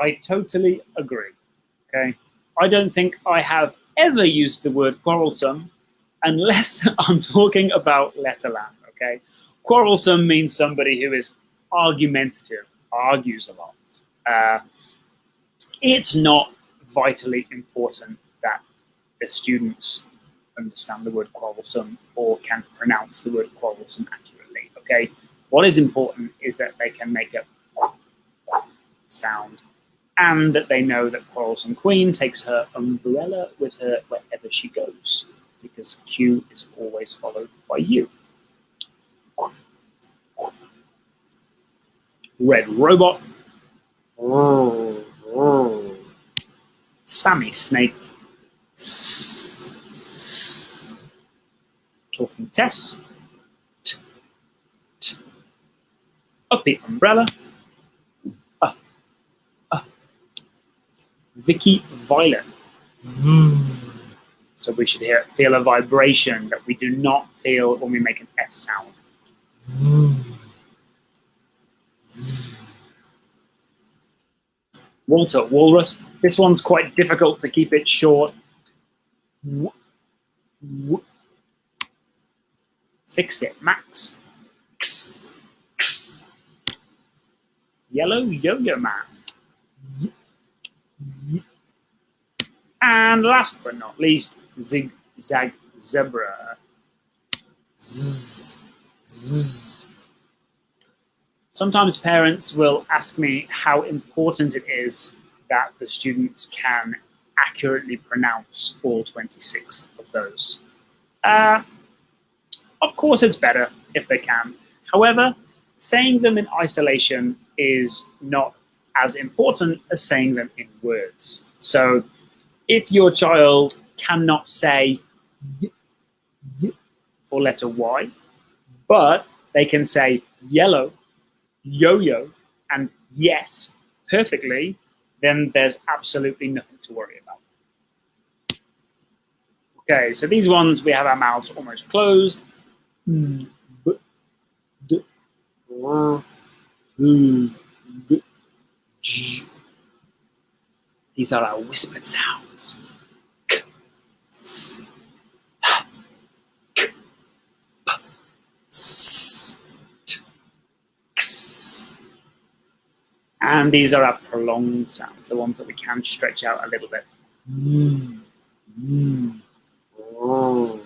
I totally agree, okay? I don't think I have ever used the word quarrelsome unless I'm talking about Letterland, okay? Quarrelsome means somebody who is argumentative, argues a lot. It's not vitally important that the students understand the word quarrelsome or can pronounce the word quarrelsome accurately, okay? What is important is that they can make a sound and that they know that Quarrelsome Queen takes her umbrella with her wherever she goes, because Q is always followed by U. Red Robot, Sammy Snake, Talking Tess, Uppy Umbrella, Vicky Violet. So we should feel a vibration that we do not feel when we make an F sound. Walter Walrus. This one's quite difficult to keep it short. Fix It Max. X, x. Yellow Yo-Yo Man. And last but not least, Zig Zag Zebra. Zzz, zzz. Sometimes parents will ask me how important it is that the students can accurately pronounce all 26 of those. Of course, it's better if they can. However, saying them in isolation is not as important as saying them in words. So if your child cannot say y, y for letter Y, but they can say yellow, yo-yo, and yes perfectly, then there's absolutely nothing to worry about. Okay, so these ones, we have our mouths almost closed. B, d, r, g, j. These are our whispered sounds. K, f, k, p, s, t, x. And these are our prolonged sounds, the ones that we can stretch out a little bit. Oh.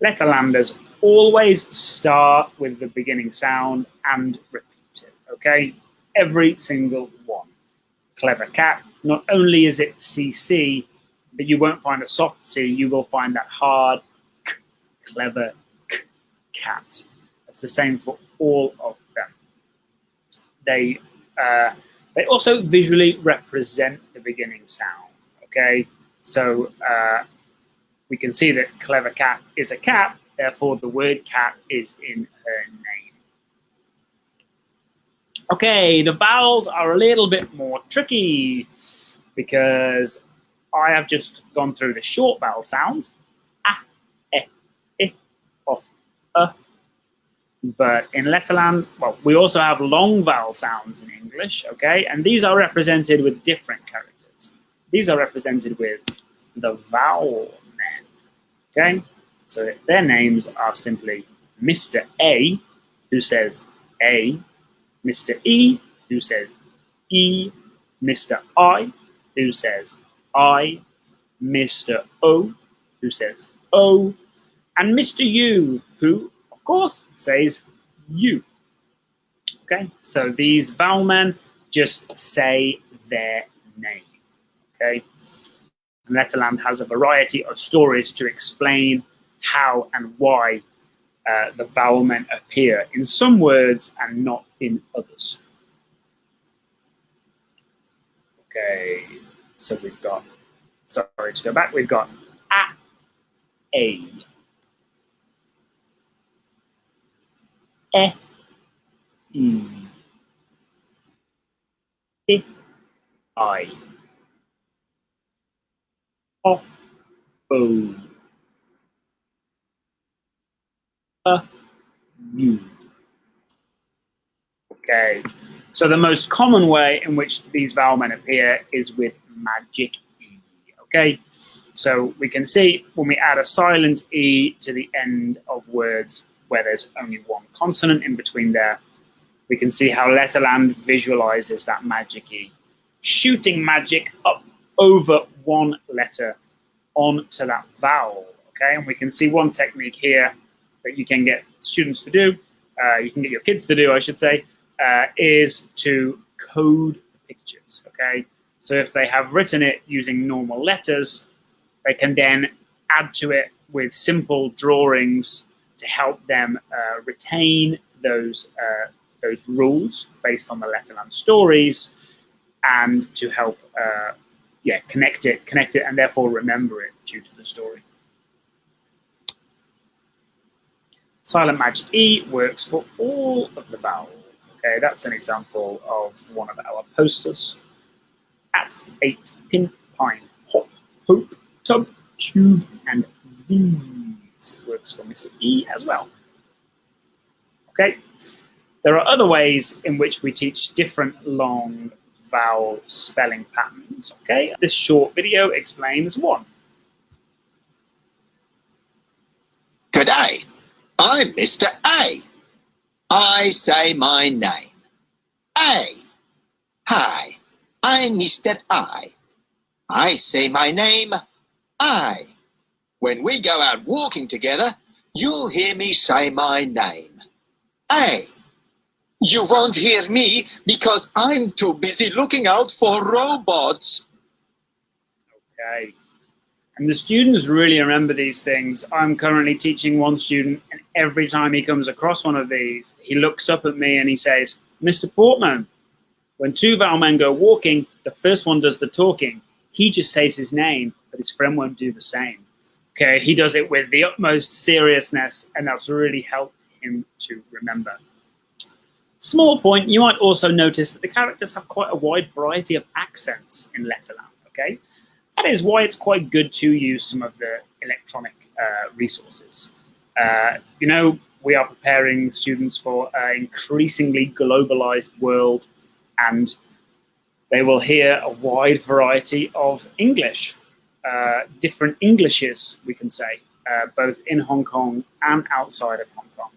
Letterlanders always start with the beginning sound and repeat it, okay? Every single one. Clever cat, not only is it CC, but you won't find a soft C, you will find that hard K, clever K, cat. It's the same for all of them. They also visually represent the beginning sound, okay? So we can see that clever cat is a cat, therefore the word cat is in her name. Okay, the vowels are a little bit more tricky because I have just gone through the short vowel sounds, a, e, I, o, but in Letterland, well, we also have long vowel sounds in English, okay? And these are represented with different characters. These are represented with the Vowel Men, okay? So their names are simply Mr. A, who says A, Mr. E, who says E, Mr. I, who says I, Mr. O, who says O, and Mr. U, who, of course, says you. Okay, so these vowel men just say their name. Okay, and Letterland has a variety of stories to explain how and why the vowel men appear in some words and not in others. Okay, so we've got, sorry to go back, we've got a, e, I, o, u. Okay, so the most common way in which these vowel men appear is with magic E, okay? So we can see when we add a silent E to the end of words where there's only one consonant in between there, we can see how Letterland visualizes that magic E, shooting magic up over one letter onto that vowel, okay? And we can see one technique here that you can get students to do, you can get your kids to do, I should say, is to code pictures, okay? So if they have written it using normal letters, they can then add to it with simple drawings to help them retain those rules based on the Letterland stories, and to help connect it, and therefore remember it due to the story. Silent magic E works for all of the vowels. Okay, that's an example of one of our posters. At, 8, pin, pine, hop, hope, tub, tube, and these. It works for Mr. E as well. Okay, there are other ways in which we teach different long vowel spelling patterns. Okay, this short video explains one. Today, I'm Mr. A. I say my name. A. Hi, I'm Mr. I. I say my name. I. When we go out walking together, you'll hear me say my name. A. You won't hear me because I'm too busy looking out for robots. Okay. And the students really remember these things. I'm currently teaching one student, and every time he comes across one of these, he looks up at me and he says, Mr. Portman, when two vowel men go walking, the first one does the talking. He just says his name, but his friend won't do the same. Okay, he does it with the utmost seriousness, and that's really helped him to remember. Small point, you might also notice that the characters have quite a wide variety of accents in Letterland, okay? That is why it's quite good to use some of the electronic resources. You know, we are preparing students for an increasingly globalized world, and they will hear a wide variety of English, different Englishes, we can say, both in Hong Kong and outside of Hong Kong.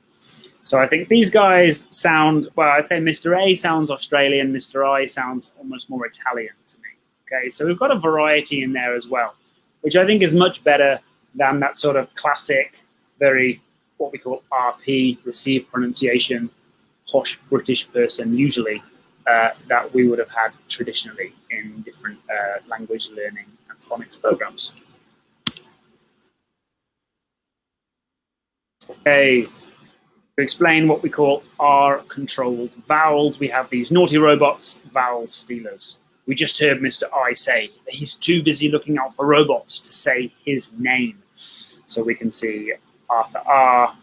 So I think these guys sound, well, I'd say Mr. A sounds Australian, Mr. I sounds almost more Italian to me. Okay, so we've got a variety in there as well, which I think is much better than that sort of classic, very what we call RP, received pronunciation, posh British person usually, that we would have had traditionally in different language learning and phonics programs. Okay, to explain what we call R-controlled vowels, we have these naughty robots, Vowel Stealers. We just heard Mr. I say that he's too busy looking out for robots to say his name. So we can see Arthur R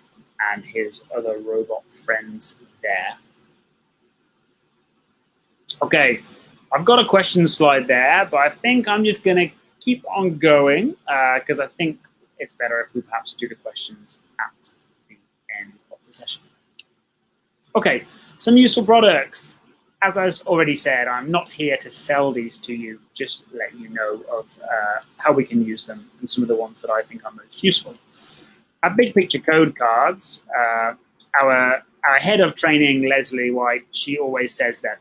and his other robot friends there. Okay, I've got a question slide there, but I think I'm just going to keep on going because I think it's better if we perhaps do the questions at the end of the session. Okay, some useful products. As I've already said, I'm not here to sell these to you, just to let you know of how we can use them and some of the ones that I think are most useful. Our big picture code cards, our head of training, Leslie White, she always says that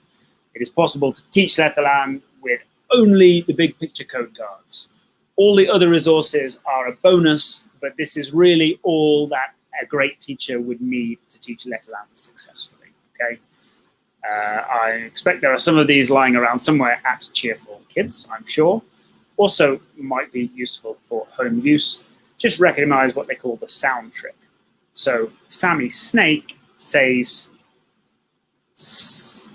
it is possible to teach Letterland with only the big picture code cards. All the other resources are a bonus, but this is really all that a great teacher would need to teach Letterland successfully, okay? I expect there are some of these lying around somewhere at Cheerful Kids, I'm sure. Also might be useful for home use. Just recognize what they call the sound trick. So Sammy Snake says S,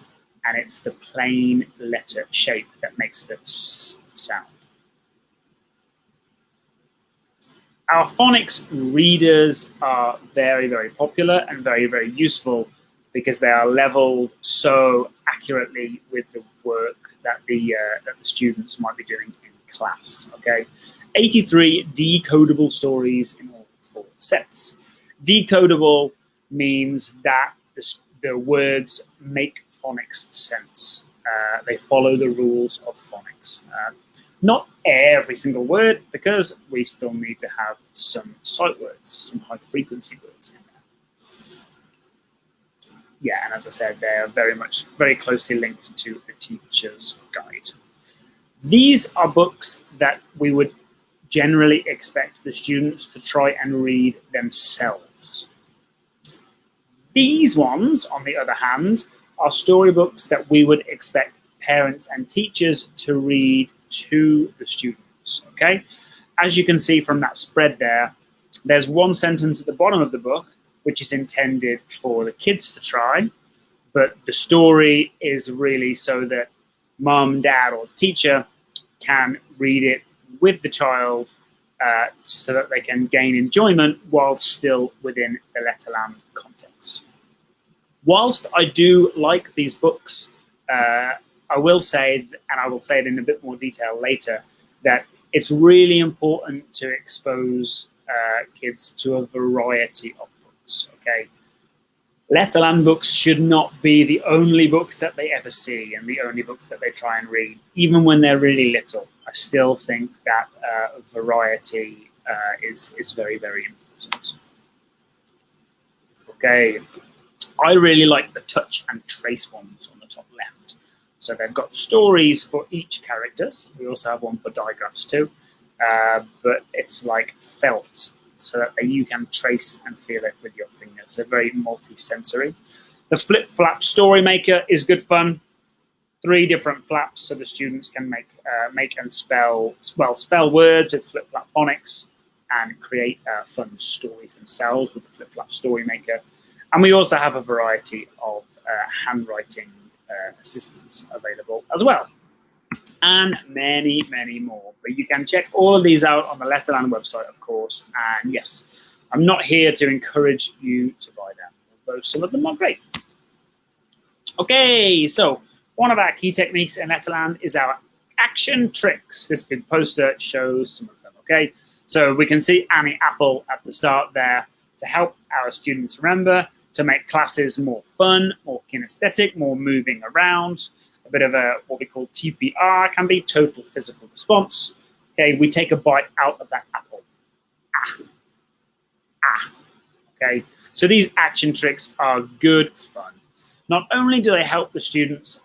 and it's the plain letter shape that makes the S sound. Our phonics readers are very, very popular and very, very useful because they are leveled so accurately with the work that the students might be doing in class, okay? 83 decodable stories in all 4 sets. Decodable means that the words make phonics sense. They follow the rules of phonics. Not every single word, because we still need to have some sight words, some high frequency words in there. Yeah, and as I said, they're very closely linked to the teacher's guide. These are books that we would generally expect the students to try and read themselves. These ones, on the other hand, are storybooks that we would expect parents and teachers to read to the students, okay? As you can see from that spread there, there's one sentence at the bottom of the book which is intended for the kids to try, but the story is really so that mom, dad, or teacher can read it with the child so that they can gain enjoyment while still within the Letterland context. Whilst I do like these books, I will say, and I will say it in a bit more detail later, that it's really important to expose kids to a variety of books, okay? Letterland books should not be the only books that they ever see and the only books that they try and read, even when they're really little. I still think that variety is very, very important. Okay, I really like the touch and trace ones on the top left. So they've got stories for each characters. We also have one for digraphs too, but it's like felt, so that you can trace and feel it with your fingers. They're very multi-sensory. The Flip Flap Story Maker is good fun. 3 different flaps so the students can make and spell words with Flip Flap Phonics and create fun stories themselves with the Flip Flap Story Maker. And we also have a variety of handwriting assistance available as well. And many, many more. But you can check all of these out on the Letterland website, of course. And yes, I'm not here to encourage you to buy them, although some of them are great. Okay, so one of our key techniques in Letterland is our action tricks. This big poster shows some of them, okay? So we can see Annie Apple at the start there to help our students remember, to make classes more fun, more kinesthetic, more moving around. A bit of what we call TPR, can be total physical response. Okay, we take a bite out of that apple. Okay, so these action tricks are good fun. Not only do they help the students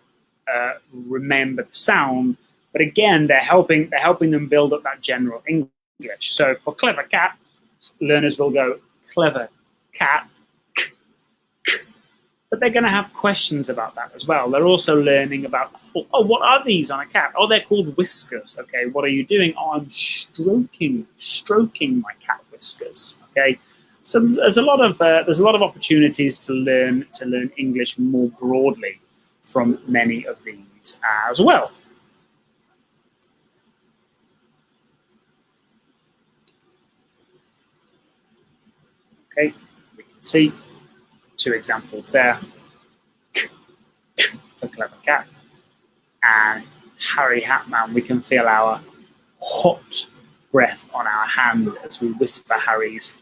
remember the sound, but again, they're helping them build up that general English. So for clever cat, learners will go clever cat, but they're going to have questions about that as well. They're also learning about, oh, what are these on a cat? Oh, they're called whiskers. Okay, what are you doing? Oh, I'm stroking my cat whiskers. Okay, so there's a lot of opportunities to learn English more broadly from many of these as well. Okay, we can see 2 examples there. The clever cat. And Harry Hatman, we can feel our hot breath on our hand as we whisper Harry's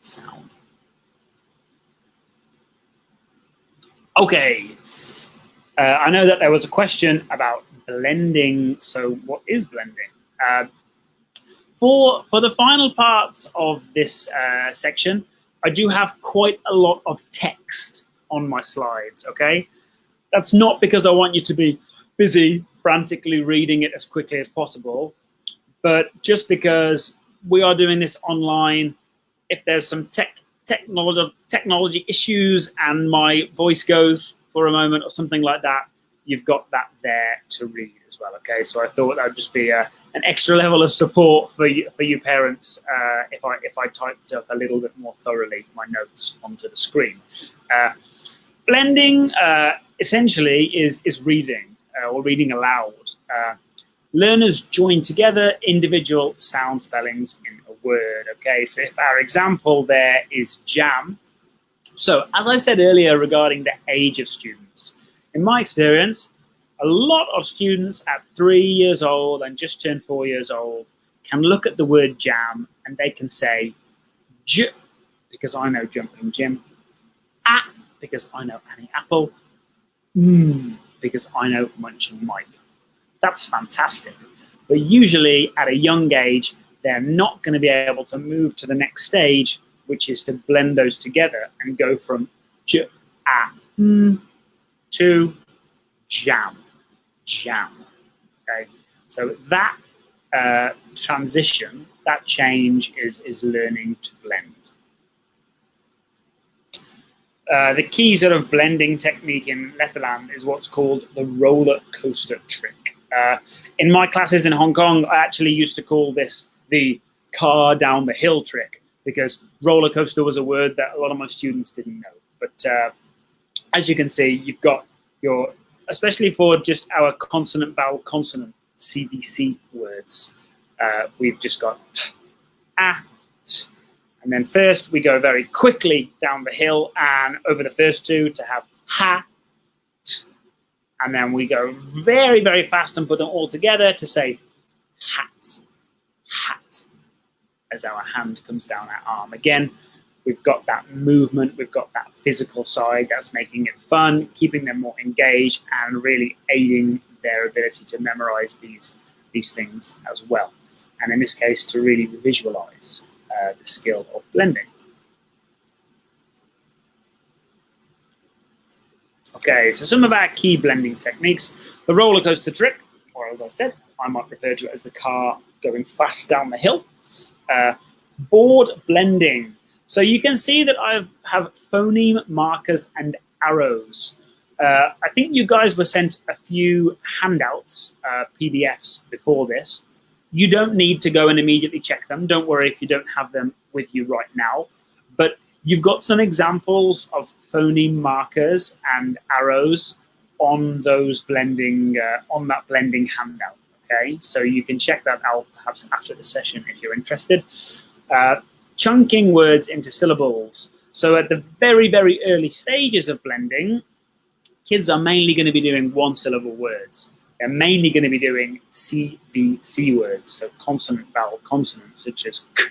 sound. Okay, I know that there was a question about blending. So what is blending? For the final parts of this section, I do have quite a lot of text on my slides, okay? That's not because I want you to be busy frantically reading it as quickly as possible, but just because we are doing this online, if there's some technology issues and my voice goes for a moment or something like that, you've got that there to read as well, okay? So I thought that would just be an extra level of support for you parents if I typed up a little bit more thoroughly my notes onto the screen. Blending essentially is reading or reading aloud. Learners join together individual sound spellings in a word, okay? So if our example there is jam, so as I said earlier regarding the age of students, in my experience, a lot of students at 3 years old and just turned 4 years old can look at the word jam and they can say j, because I know jumping Jim, a, because I know Annie Apple, because I know munching Mike. That's fantastic. But usually at a young age, they're not going to be able to move to the next stage, which is to blend those together and go from j, a, to jam. Okay, so that transition, that change is learning to blend. The key sort of blending technique in Letterland is what's called the roller coaster trick. In my classes in Hong Kong, I actually used to call this the car down the hill trick, because roller coaster was a word that a lot of my students didn't know. But as you can see, you've got your, especially for just our consonant, vowel, consonant, CVC words, we've just got a, t. And then first we go very quickly down the hill and over the first 2 to have ha, t. And then we go very, very fast and put them all together to say hat, hat, as our hand comes down our arm. Again, we've got that movement, we've got that physical side that's making it fun, keeping them more engaged and really aiding their ability to memorize these things as well. And in this case, to really visualize the skill of blending. Okay, so some of our key blending techniques. The roller coaster trick, or as I said, I might refer to it as the car going fast down the hill. Board blending. So you can see that I have phoneme markers and arrows. I think you guys were sent a few handouts, PDFs before this. You don't need to go and immediately check them. Don't worry if you don't have them with you right now. But you've got some examples of phoneme markers and arrows on those blending, on that blending handout. Okay, so you can check that out perhaps after the session if you're interested. Chunking words into syllables. So at the very, very early stages of blending, kids are mainly going to be doing 1-syllable words. They're mainly going to be doing CVC words, so consonant, vowel, consonant, such as k,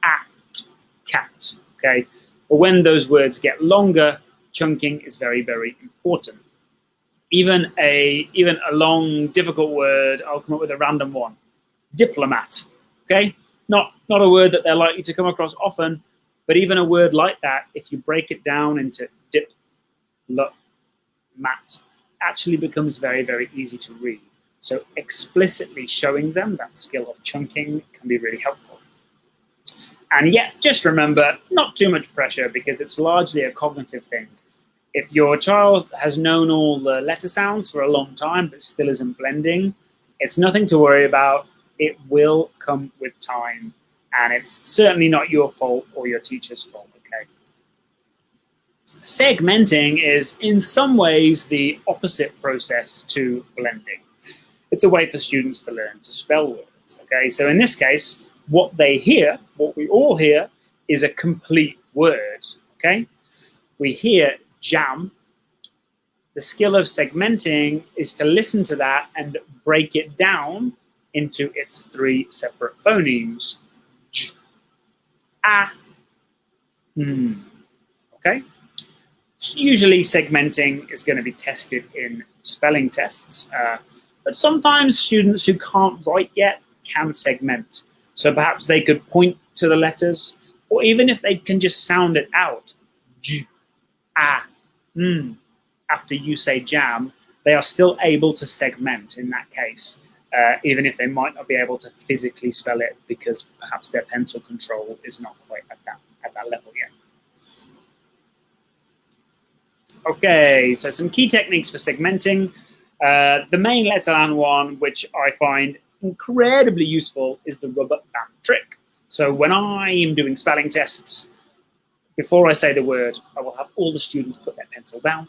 at, cat, okay? But when those words get longer, chunking is very, very important. Even a long, difficult word, I'll come up with a random one. Diplomat, okay? Not a word that they're likely to come across often, but even a word like that, if you break it down into dip, mat, actually becomes very, very easy to read. So explicitly showing them that skill of chunking can be really helpful. And yet, just remember, not too much pressure because it's largely a cognitive thing. If your child has known all the letter sounds for a long time but still isn't blending, it's nothing to worry about. It will come with time. And it's certainly not your fault or your teacher's fault, okay? Segmenting is in some ways the opposite process to blending. It's a way for students to learn to spell words, okay? So in this case, what they hear, what we all hear, is a complete word, okay? We hear jam. The skill of segmenting is to listen to that and break it down into its 3 separate phonemes. J, a, okay? So usually segmenting is going to be tested in spelling tests, but sometimes students who can't write yet can segment. So perhaps they could point to the letters, or even if they can just sound it out, j, a, after you say jam, they are still able to segment in that case, even if they might not be able to physically spell it because perhaps their pencil control is not quite at that level yet. Okay, so some key techniques for segmenting. The main Letterland one, which I find incredibly useful, is the rubber band trick. So when I am doing spelling tests, before I say the word, I will have all the students put their pencil down,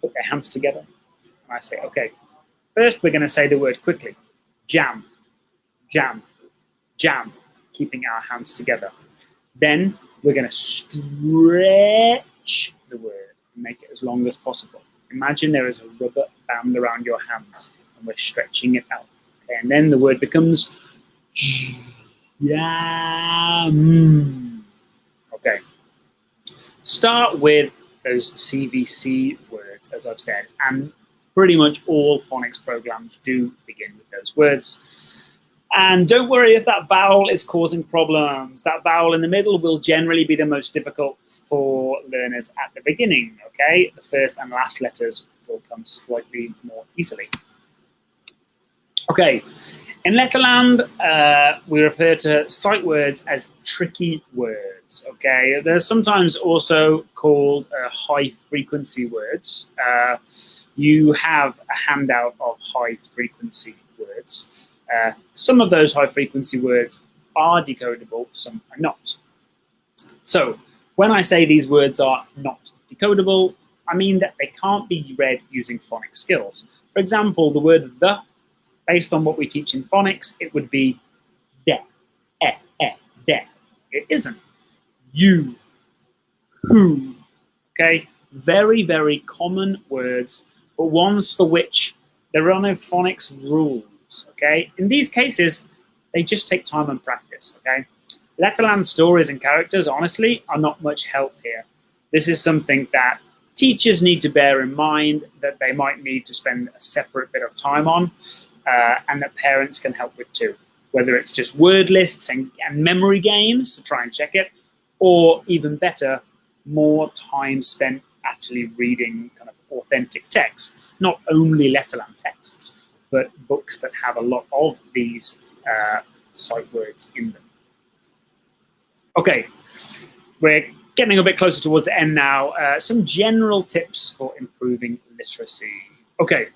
put their hands together, and I say, okay, first we're going to say the word quickly. Jam, jam, jam, keeping our hands together. Then we're going to stretch the word and make it as long as possible. Imagine there is a rubber band around your hands and we're stretching it out. Okay, and then the word becomes jam. Okay. Start with those CVC words, as I've said, and pretty much all phonics programs do begin with those words. And don't worry if that vowel is causing problems. That vowel in the middle will generally be the most difficult for learners at the beginning, okay? The first and last letters will come slightly more easily. Okay, in Letterland, we refer to sight words as tricky words, okay? They're sometimes also called high-frequency words. You have a handout of high-frequency words. Some of those high-frequency words are decodable, some are not. So when I say these words are not decodable, I mean that they can't be read using phonics skills. For example, the word the, based on what we teach in phonics, it would be de, de. It isn't. You, who, okay? Very, very common words, but ones for which there are no phonics rules, okay? In these cases, they just take time and practice, okay? Letterland stories and characters, honestly, are not much help here. This is something that teachers need to bear in mind that they might need to spend a separate bit of time on, and that parents can help with too. Whether it's just word lists and memory games to try and check it, or even better, more time spent actually reading kind of authentic texts, not only Letterland texts, but books that have a lot of these sight words in them. Okay, we're getting a bit closer towards the end now. Some general tips for improving literacy. Okay,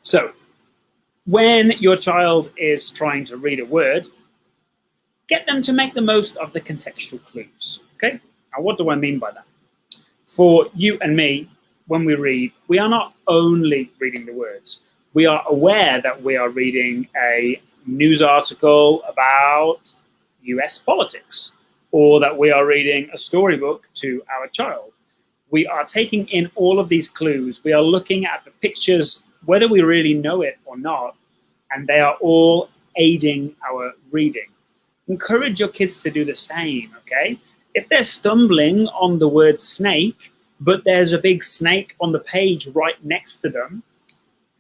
so when your child is trying to read a word, get them to make the most of the contextual clues, okay? Now, what do I mean by that? For you and me, when we read, we are not only reading the words. We are aware that we are reading a news article about US politics, or that we are reading a storybook to our child. We are taking in all of these clues. We are looking at the pictures, whether we really know it or not, and they are all aiding our reading. Encourage your kids to do the same, okay? If they're stumbling on the word snake, but there's a big snake on the page right next to them,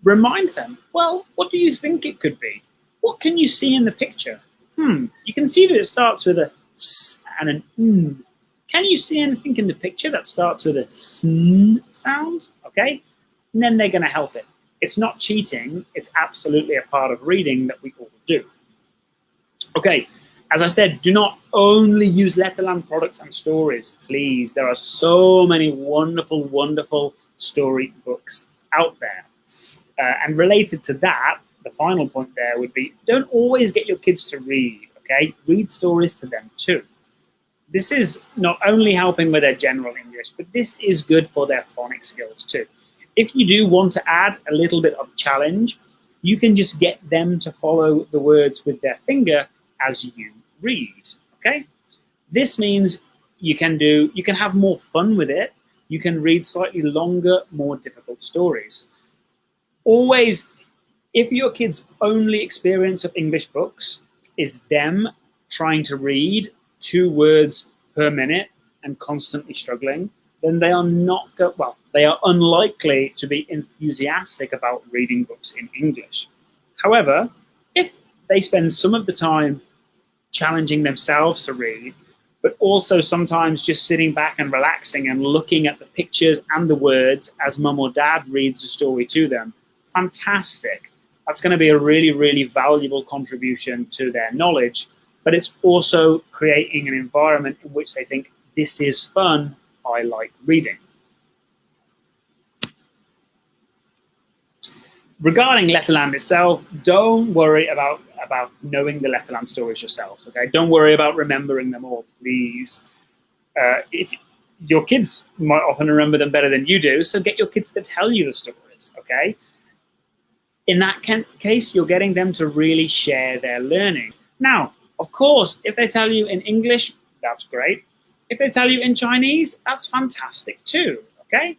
remind them, well, what do you think it could be? What can you see in the picture? You can see that it starts with a s and an n. Can you see anything in the picture that starts with a sn sound? Okay, and then they're going to help it. It's not cheating. It's absolutely a part of reading that we all do. Okay, as I said, do not only use Letterland products and stories, please. There are so many wonderful, wonderful story books out there. And related to that, the final point there would be, don't always get your kids to read, okay? Read stories to them too. This is not only helping with their general English, but this is good for their phonics skills too. If you do want to add a little bit of challenge, you can just get them to follow the words with their finger as you read, okay? This means you can have more fun with it. You can read slightly longer, more difficult stories. Always, if your kids' only experience of English books is them trying to read 2 words per minute and constantly struggling, then they are unlikely to be enthusiastic about reading books in English. However, if they spend some of the time challenging themselves to read, but also sometimes just sitting back and relaxing and looking at the pictures and the words as mum or dad reads the story to them, fantastic. That's going to be a really, really valuable contribution to their knowledge, but it's also creating an environment in which they think, this is fun, I like reading. Regarding Letterland itself, don't worry about knowing the Letterland stories yourself, okay? Don't worry about remembering them all, please. If your kids might often remember them better than you do, so get your kids to tell you the stories, okay? In that case, you're getting them to really share their learning. Now, of course, if they tell you in English, that's great. If they tell you in Chinese, that's fantastic too, okay?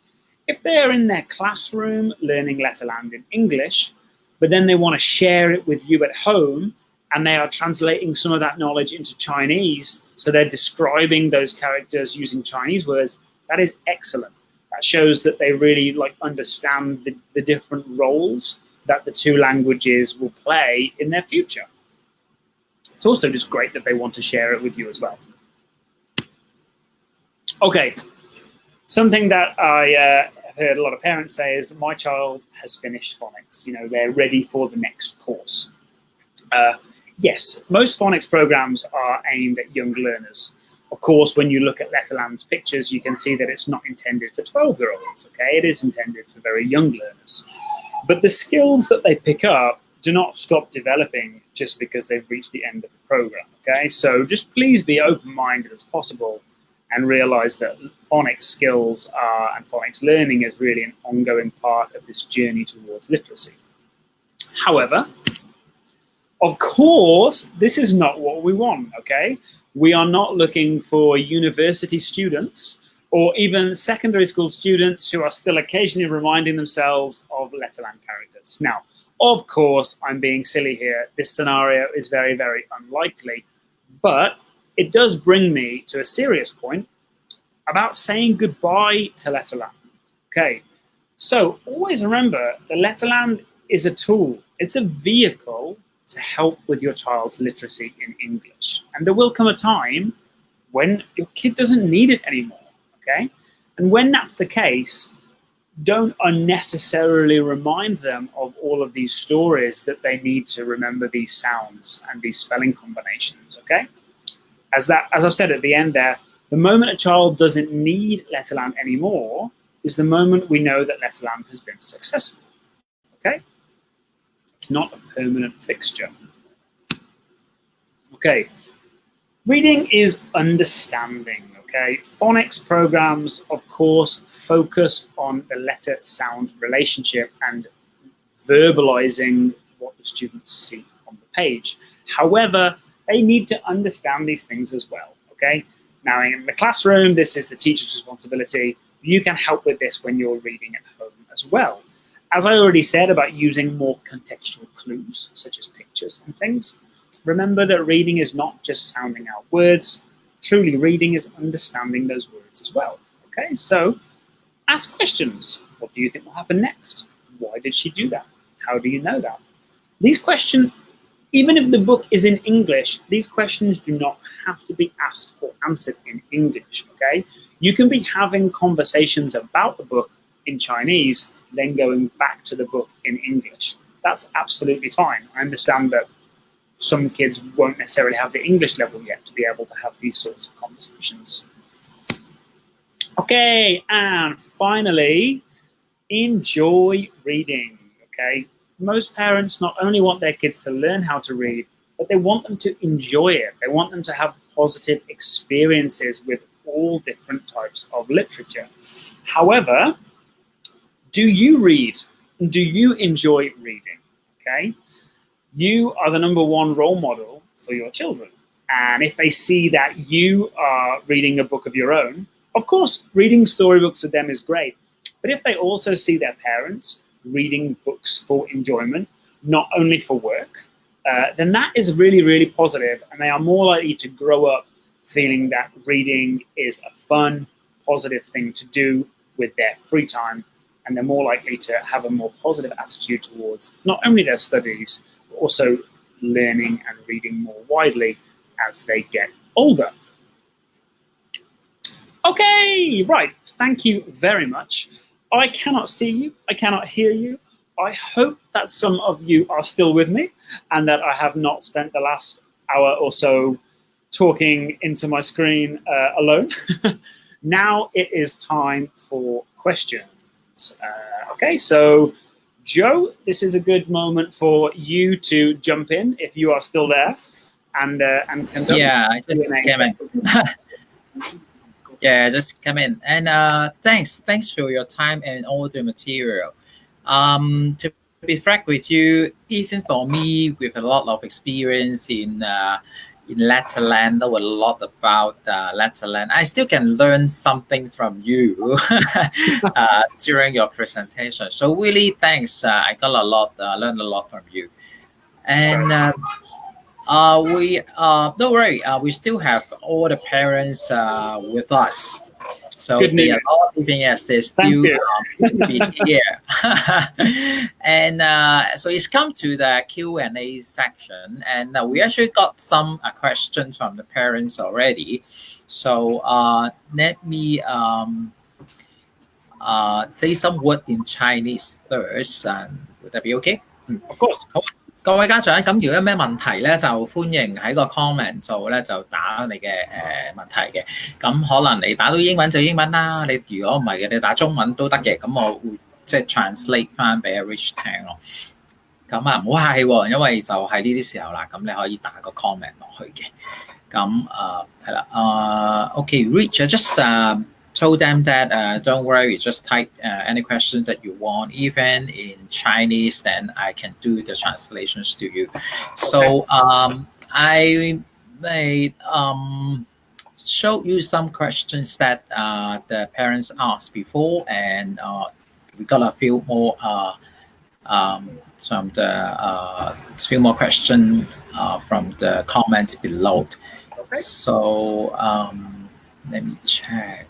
If they're in their classroom learning Letterland in English, but then they want to share it with you at home, and they are translating some of that knowledge into Chinese, so they're describing those characters using Chinese words, that is excellent. That shows that they really understand the different roles that the 2 languages will play in their future. It's also just great that they want to share it with you as well. Okay, something that I have heard a lot of parents say is, my child has finished phonics. They're ready for the next course. Yes, most phonics programs are aimed at young learners. Of course, when you look at Letterland's pictures, you can see that it's not intended for 12-year-olds, okay? It is intended for very young learners. But the skills that they pick up do not stop developing just because they've reached the end of the program, okay? So just please be open-minded as possible and realize that phonics skills and phonics learning is really an ongoing part of this journey towards literacy. However, of course, this is not what we want, okay? We are not looking for university students or even secondary school students who are still occasionally reminding themselves of Letterland characters. Now, of course, I'm being silly here. This scenario is very, very unlikely, but it does bring me to a serious point about saying goodbye to Letterland. Okay, so always remember that Letterland is a tool. It's a vehicle to help with your child's literacy in English. And there will come a time when your kid doesn't need it anymore, okay? And when that's the case, don't unnecessarily remind them of all of these stories that they need to remember these sounds and these spelling combinations, okay? As I've said at the end there, the moment a child doesn't need Letterland anymore is the moment we know that Letterland has been successful, okay? It's not a permanent fixture. Okay, reading is understanding, okay? Phonics programs, of course, focus on the letter-sound relationship and verbalizing what the students see on the page. However, they need to understand these things as well, okay? Now, in the classroom, this is the teacher's responsibility. You can help with this when you're reading at home as well. As I already said about using more contextual clues, such as pictures and things, remember that reading is not just sounding out words. Truly reading is understanding those words as well, okay? So ask questions. What do you think will happen next? Why did she do that? How do you know that? These questions, even if the book is in English, these questions do not have to be asked or answered in English, okay? You can be having conversations about the book in Chinese, then going back to the book in English. That's absolutely fine. I understand that some kids won't necessarily have the English level yet to be able to have these sorts of conversations. Okay, and finally, enjoy reading, okay? Most parents not only want their kids to learn how to read, but they want them to enjoy it. They want them to have positive experiences with all different types of literature. However, do you read? Do you enjoy reading? Okay, you are the #1 role model for your children. And if they see that you are reading a book of your own, of course, reading storybooks with them is great. But if they also see their parents reading books for enjoyment, not only for work, then that is really, really positive, and they are more likely to grow up feeling that reading is a fun, positive thing to do with their free time, and they're more likely to have a more positive attitude towards not only their studies, but also learning and reading more widely as they get older. Okay, right, thank you very much. I cannot see you, I cannot hear you. I hope that some of you are still with me and that I have not spent the last hour or so talking into my screen alone. Now it is time for questions. Okay, so Joe, this is a good moment for you to jump in if you are still there and conduct. Yeah, I just came in. Yeah, just come in. And thanks for your time and all the material. To be frank with you, even for me, with a lot of experience in Letterland, know a lot about Letterland, I still can learn something from you during your presentation. So really, thanks. I got a lot, learned a lot from you. And don't worry, we still have all the parents with us. So they are all living as they still be here. And so it's come to the Q&A section, and we actually got some questions from the parents already. So let me say some word in Chinese first. Would that be okay? Of course. 各位家長，咁如果有咩問題咧，就歡迎喺個 comment 度咧就打你嘅問題嘅。咁可能你打到英文就英文啦，你如果唔係嘅，你打中文都得嘅。咁我會即係 translate 翻俾 Rich 聽咯。咁啊唔好客氣喎，因為就係呢啲時候啦，咁你可以打個 comment 落去嘅。咁係啦，OK Rich just told them that don't worry, just type any questions that you want, even in Chinese, then I can do the translations to you. So I may show you some questions that the parents asked before, and we got a few more few more questions from the comments below. Okay. So let me check.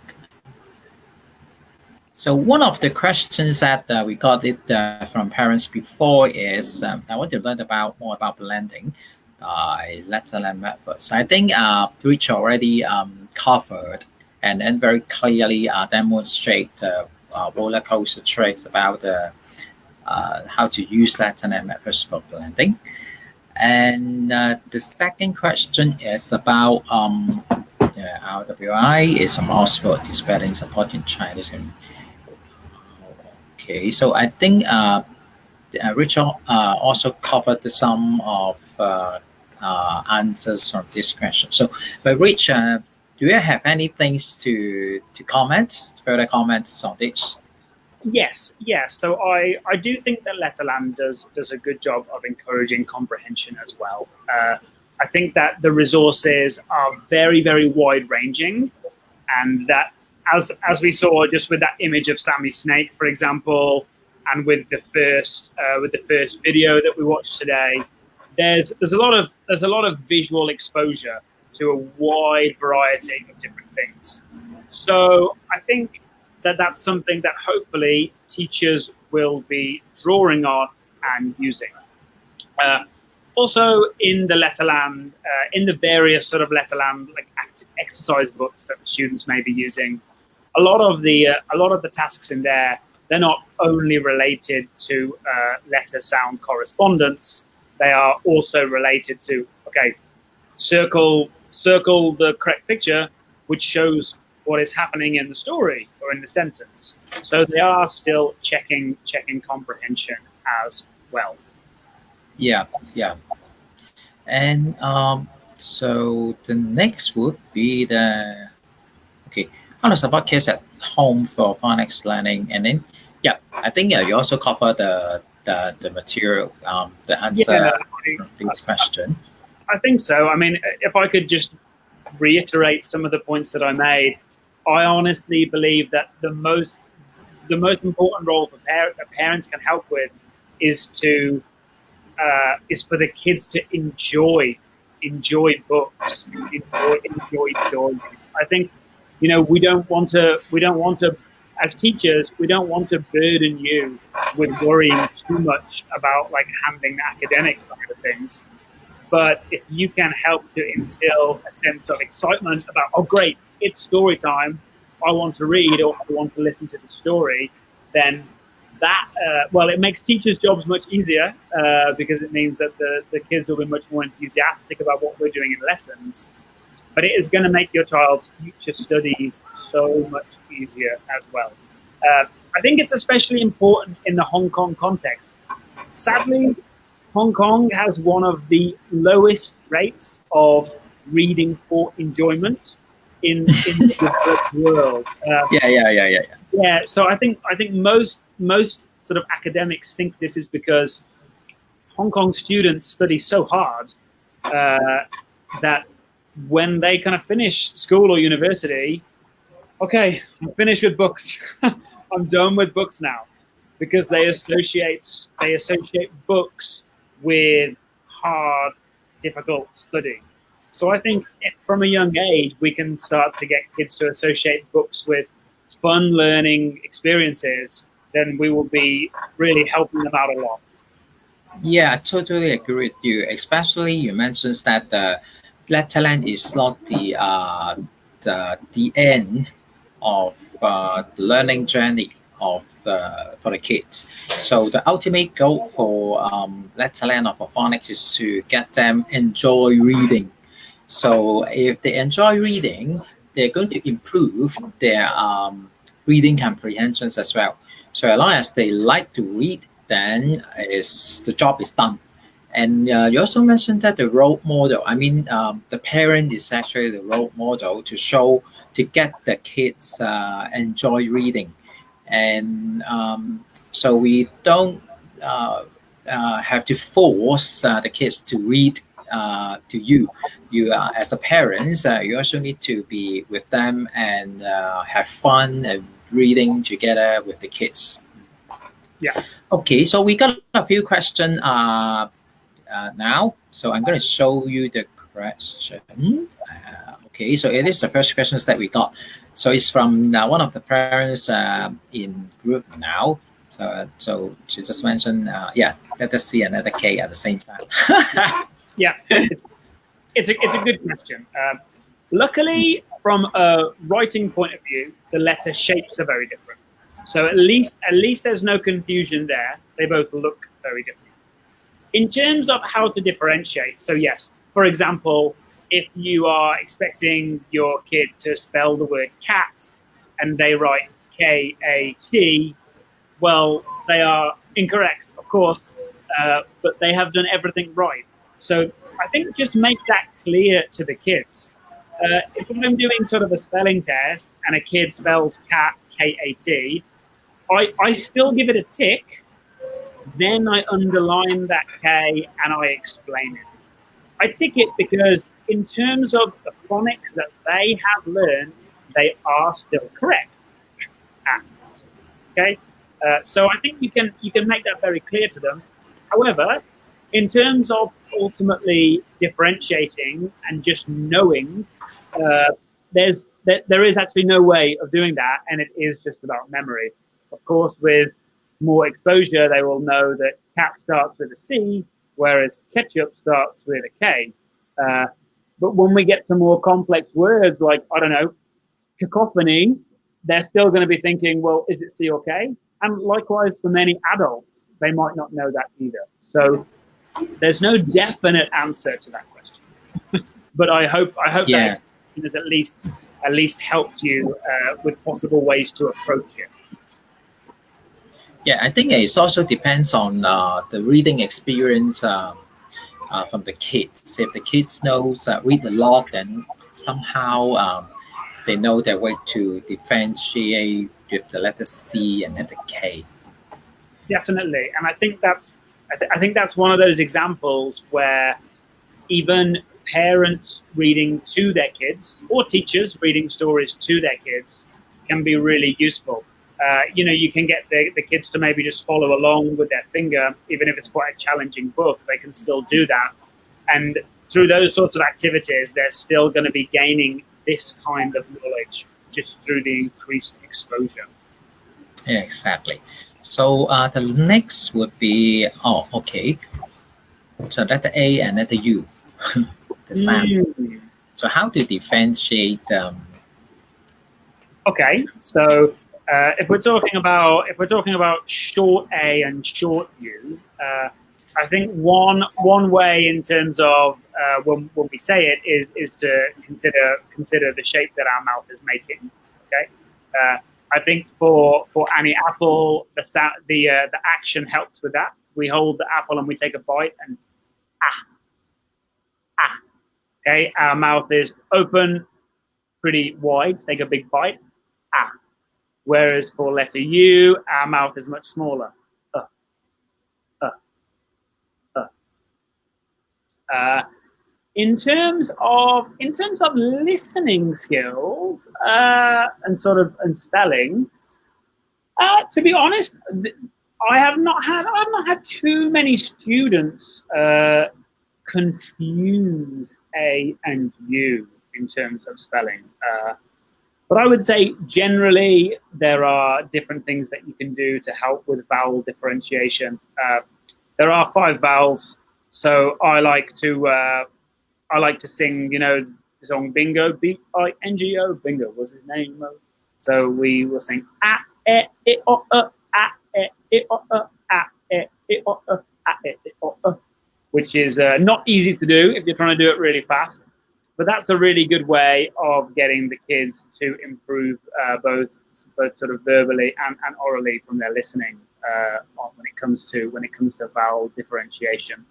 So one of the questions that we got it from parents before is, I want to learn more about blending by Letterland methods. I think Rich already covered and then very clearly demonstrate the roller coaster tricks about how to use Letterland methods for blending. And the second question is about RWI is from Oxford, is spelling supporting Chinese and okay, so I think Richard also covered some of answers from this question. So, but Rich, do you have any things to comment, further comments on this? Yes. So I do think that Letterland does a good job of encouraging comprehension as well. I think that the resources are very, very wide-ranging, and that as we saw just with that image of Sammy Snake, for example, and with the first video that we watched today, there's a lot of visual exposure to a wide variety of different things. So I think that that's something that hopefully teachers will be drawing on and using. Also in the Letterland, in the various sort of Letterland like exercise books that the students may be using, a lot of the tasks in there, they're not only related to letter sound correspondence, they are also related to, okay, circle the correct picture, which shows what is happening in the story or in the sentence. So they are still checking comprehension as well. Yeah. And so the next would be how to support kids at home for phonics learning, and then I think you also cover the material, the answer this question. I think so. I mean, if I could just reiterate some of the points that I made, I honestly believe that the most important role that parents can help with is for the kids to enjoy books, enjoy stories. I think, we don't want to, as teachers, we don't want to burden you with worrying too much about like handling the academic side of things. But if you can help to instill a sense of excitement about, oh great, it's story time, I want to read or I want to listen to the story, then that, it makes teachers' jobs much easier because it means that the kids will be much more enthusiastic about what we're doing in lessons. But it is going to make your child's future studies so much easier as well. I think it's especially important in the Hong Kong context. Sadly, Hong Kong has one of the lowest rates of reading for enjoyment in the developed world. Yeah. So I think most sort of academics think this is because Hong Kong students study so hard that when they kind of finish school or university, okay, I'm finished with books. I'm done with books now, because they associate books with hard, difficult study. So I think from a young age, we can start to get kids to associate books with fun learning experiences. Then we will be really helping them out a lot. Yeah, I totally agree with you. Especially you mentioned that the Letterland is not the end of the learning journey for the kids. So the ultimate goal for Letterland or for Phonics is to get them enjoy reading. So if they enjoy reading, they're going to improve their reading comprehensions as well. So as long as they like to read, then the job is done. And you also mentioned that the role model. I mean, the parent is actually the role model to get the kids enjoy reading. And so we don't have to force the kids to read to you. You as a parent, you also need to be with them and have fun and reading together with the kids. Yeah. Okay, so we got a few questions now. So I'm going to show you the question. Okay, so it is the first questions that we got. So it's from one of the parents in group now. So she just mentioned, letter C and letter K at the same time. Yeah, it's a good question. Luckily, from a writing point of view, the letter shapes are very different. So at least there's no confusion there. They both look very different. In terms of how to differentiate, so yes, for example, if you are expecting your kid to spell the word cat and they write K-A-T, well, they are incorrect, of course, but they have done everything right. So I think just make that clear to the kids. If I'm doing sort of a spelling test and a kid spells cat, K-A-T, I still give it a tick, then I underline that K and I explain it. I tick it because in terms of the phonics that they have learned, they are still correct. Okay, so I think you can make that very clear to them. However, in terms of ultimately differentiating and just knowing, there is actually no way of doing that, and it is just about memory. Of course, with more exposure, they will know that cat starts with a C, whereas ketchup starts with a K. But when we get to more complex words like, I don't know, cacophony, they're still going to be thinking, well, is it C or K? And likewise, for many adults, they might not know that either. So there's no definite answer to that question. But I hope that has at least helped you with possible ways to approach it. Yeah, I think it also depends on the reading experience from the kids. If the kids knows read a lot, then somehow they know their way to differentiate with the letter C and letter K. Definitely, and I think that's one of those examples where even parents reading to their kids or teachers reading stories to their kids can be really useful. You can get the kids to maybe just follow along with their finger, even if it's quite a challenging book, they can still do that. And through those sorts of activities, they're still going to be gaining this kind of knowledge just through the increased exposure. Yeah, exactly. So the next would be, okay. So letter A and letter U, the sound. So how to differentiate them? Okay, so if we're talking about short A and short U, I think one way in terms of when we say it is to consider the shape that our mouth is making. Okay, I think for Annie Apple, the action helps with that. We hold the apple and we take a bite and ah. Okay, our mouth is open, pretty wide. Take a big bite, ah. Whereas for letter U, our mouth is much smaller. In terms of listening skills and spelling, to be honest, I have not had too many students confuse A and U in terms of spelling. But I would say generally there are different things that you can do to help with vowel differentiation. There are 5 vowels, so I like to sing, the song Bingo, B-I-N-G-O, Bingo was his name. So we will sing ah, eh, I, o, ah, eh, I, o, ah, eh, I, o, ah, eh, I, o, which is not easy to do if you're trying to do it really fast. But that's a really good way of getting the kids to improve both sort of verbally and orally from their listening when it comes to vowel differentiation.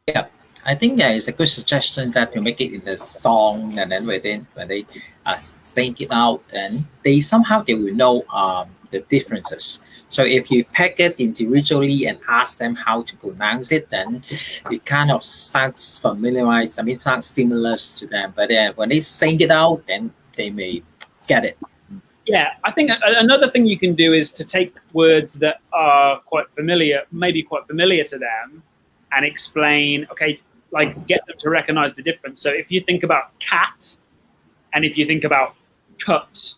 Yeah, I think it's a good suggestion that you make it in the song, and then when they sing it out, and they will know the differences. So if you pack it individually and ask them how to pronounce it, then it kind of sounds familiar, sounds similar to them. But then when they sing it out, then they may get it. Yeah, I think another thing you can do is to take words that are maybe quite familiar to them, and explain, okay, like get them to recognize the difference. So if you think about cat, and if you think about cut,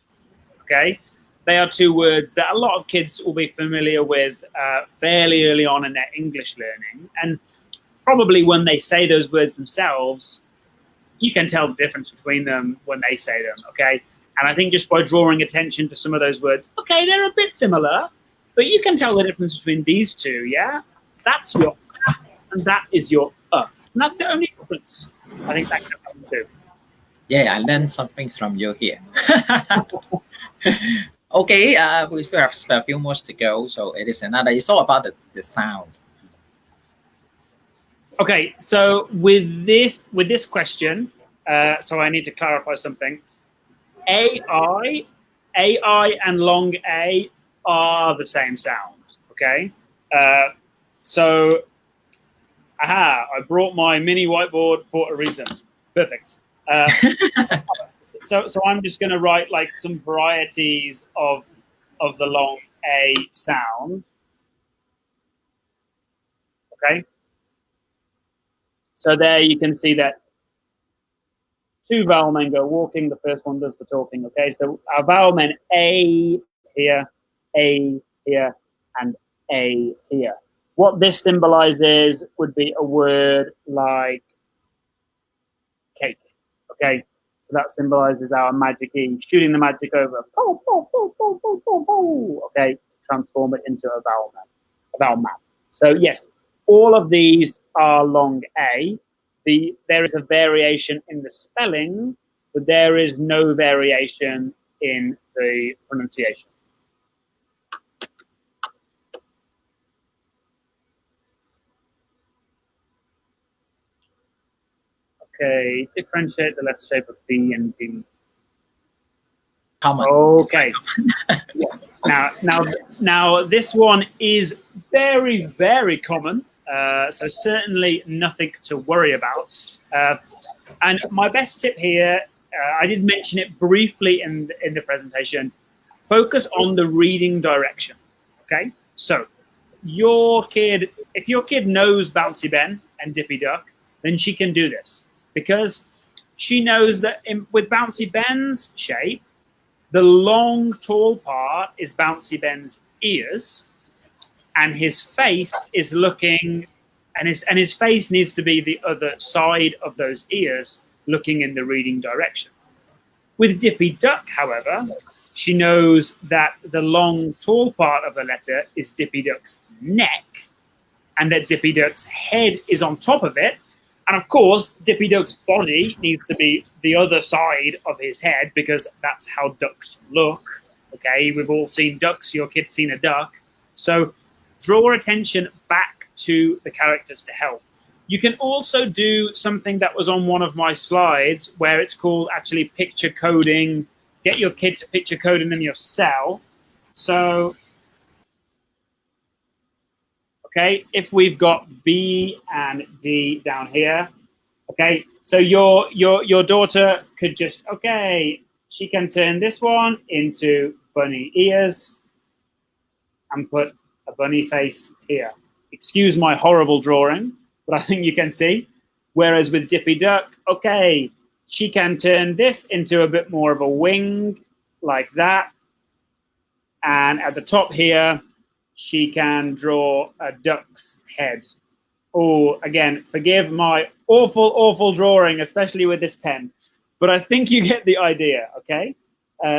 okay, they are 2 words that a lot of kids will be familiar with fairly early on in their English learning. And probably when they say those words themselves, you can tell the difference between them when they say them, okay? And I think just by drawing attention to some of those words, okay, they're a bit similar, but you can tell the difference between these 2, yeah? That's your and that is your and that's the only difference. I think that can happen too. Yeah, I learned something from you here. Okay, we still have a few more to go, so it is another. It's all about the sound. Okay, so with this question, so I need to clarify something. AI and long A are the same sound. Okay, so I brought my mini whiteboard for a reason. Perfect. So I'm just going to write like some varieties of the long A sound. Okay. So there you can see that 2 vowel men go walking. The first one does the talking. Okay. So our vowel men A here, and A here. What this symbolizes would be a word like cake. Okay. So that symbolizes our magic E, shooting the magic over. Okay, transform it into a vowel map. So yes, all of these are long A. There is a variation in the spelling, but there is no variation in the pronunciation. Okay, differentiate the letter shape of B and D. Common. Okay. Yes. Now, this one is very, very common. So certainly nothing to worry about. And my best tip here, I did mention it briefly in the presentation. Focus on the reading direction. Okay. So if your kid knows Bouncy Ben and Dippy Duck, then she can do this because she knows that with Bouncy Ben's shape, the long, tall part is Bouncy Ben's ears, and his face is looking, and his face needs to be the other side of those ears, looking in the reading direction. With Dippy Duck, however, she knows that the long, tall part of the letter is Dippy Duck's neck, and that Dippy Duck's head is on top of it. And of course, Dippy Duck's body needs to be the other side of his head because that's how ducks look. Okay, we've all seen ducks. Your kid's seen a duck. So draw attention back to the characters to help. You can also do something that was on one of my slides where it's called actually picture coding. Get your kid to picture coding them yourself. So, okay, if we've got B and D down here, okay, so your daughter could just, okay, she can turn this one into bunny ears and put a bunny face here. Excuse my horrible drawing, but I think you can see. Whereas with Dippy Duck, okay, she can turn this into a bit more of a wing like that. And at the top here, she can draw a duck's head. Oh, again, forgive my awful, awful drawing, especially with this pen. But I think you get the idea, okay?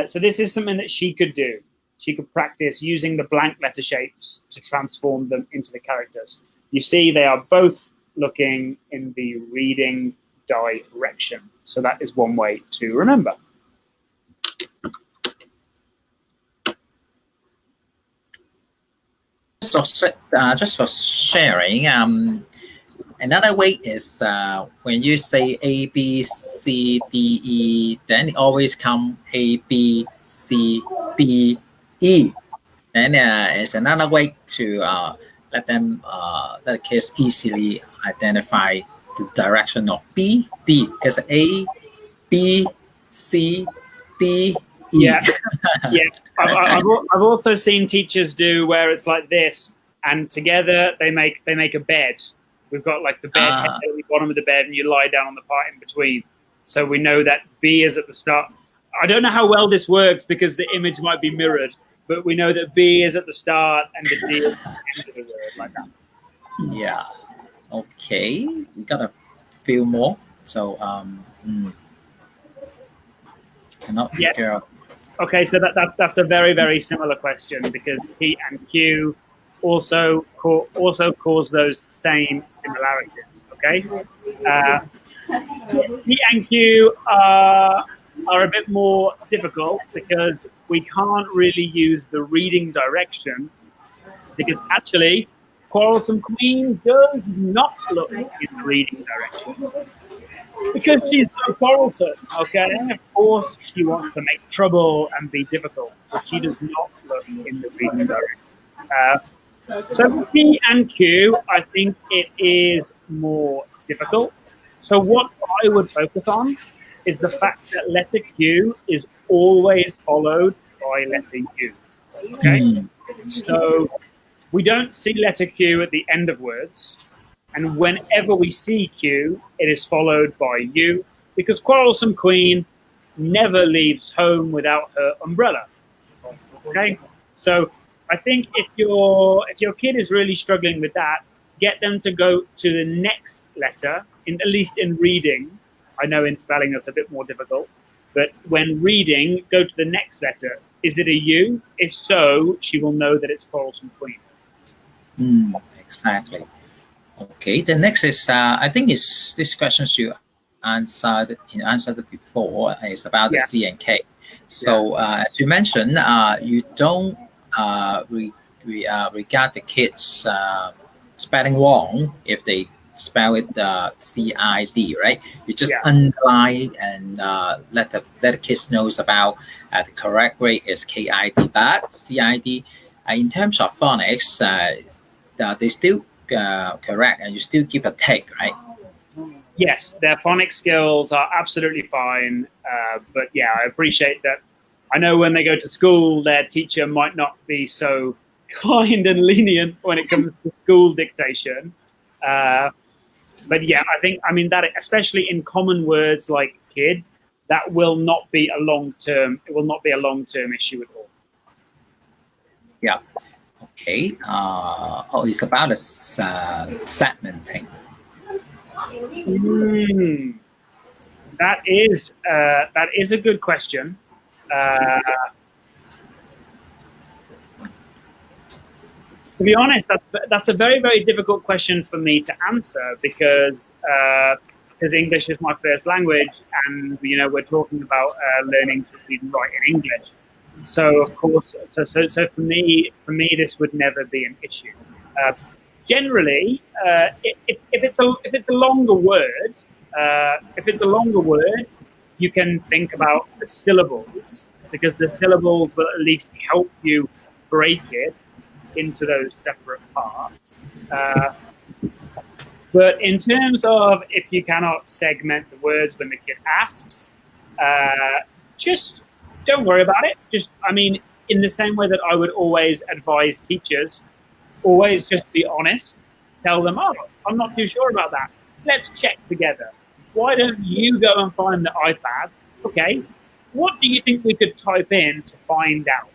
So this is something that she could do. She could practice using the blank letter shapes to transform them into the characters. You see, they are both looking in the reading direction. So that is one way to remember. Just for sharing, another way is when you say A, B, C, D, E, then it always come A, B, C, D, E. Then it's another way to let the kids easily identify the direction of B, D, because A, B, C, D, E. Yeah, yeah. I've also seen teachers do where it's like this, and together they make a bed. We've got like the bed head at the bottom of the bed, and you lie down on the part in between. So we know that B is at the start. I don't know how well this works because the image might be mirrored, but we know that B is at the start and the D is at the end of the word, like that. Yeah. Okay. We got a few more. So cannot figure out. Okay, so that's a very, very similar question because P and Q also cause those same similarities. Okay, P and Q are a bit more difficult because we can't really use the reading direction because actually Quarrelsome Queen does not look in the reading direction. Because she's so quarrelsome, okay? Of course, she wants to make trouble and be difficult, so she does not look in the reading direction. So for P and Q, I think it is more difficult. So what I would focus on is the fact that letter Q is always followed by letter U, okay? So we don't see letter Q at the end of words. And whenever we see Q, it is followed by U, because Quarrelsome Queen never leaves home without her umbrella. Okay, so I think if your kid is really struggling with that, get them to go to the next letter. At least in reading, I know in spelling that's a bit more difficult, but when reading, go to the next letter. Is it a U? If so, she will know that it's Quarrelsome Queen. Exactly. Okay, the next is I think is this question you answered before. It's about the C and K. So as you mentioned, you don't regard the kids spelling wrong if they spell it CID, right? You just underline and let the kids knows about the correct way is KID, but CID in terms of phonics, they still correct, and you still give a tick, right? Yes, their phonics skills are absolutely fine, but yeah, I appreciate that. I know when they go to school, their teacher might not be so kind and lenient when it comes to school dictation. But yeah, I mean that especially in common words like kid, that will not be a long-term issue at all. Yeah. Okay. It's about a segmenting. That is a good question. To be honest, that's a very, very difficult question for me to answer because English is my first language, and we're talking about learning to read and write in English. So of course, so for me, this would never be an issue. Generally, if it's a longer word, you can think about the syllables, because the syllables will at least help you break it into those separate parts. But in terms of if you cannot segment the words when the kid asks, just don't worry about it. In the same way that I would always advise teachers, always just be honest. Tell them, oh, I'm not too sure about that. Let's check together. Why don't you go and find the iPad? Okay, what do you think we could type in to find out?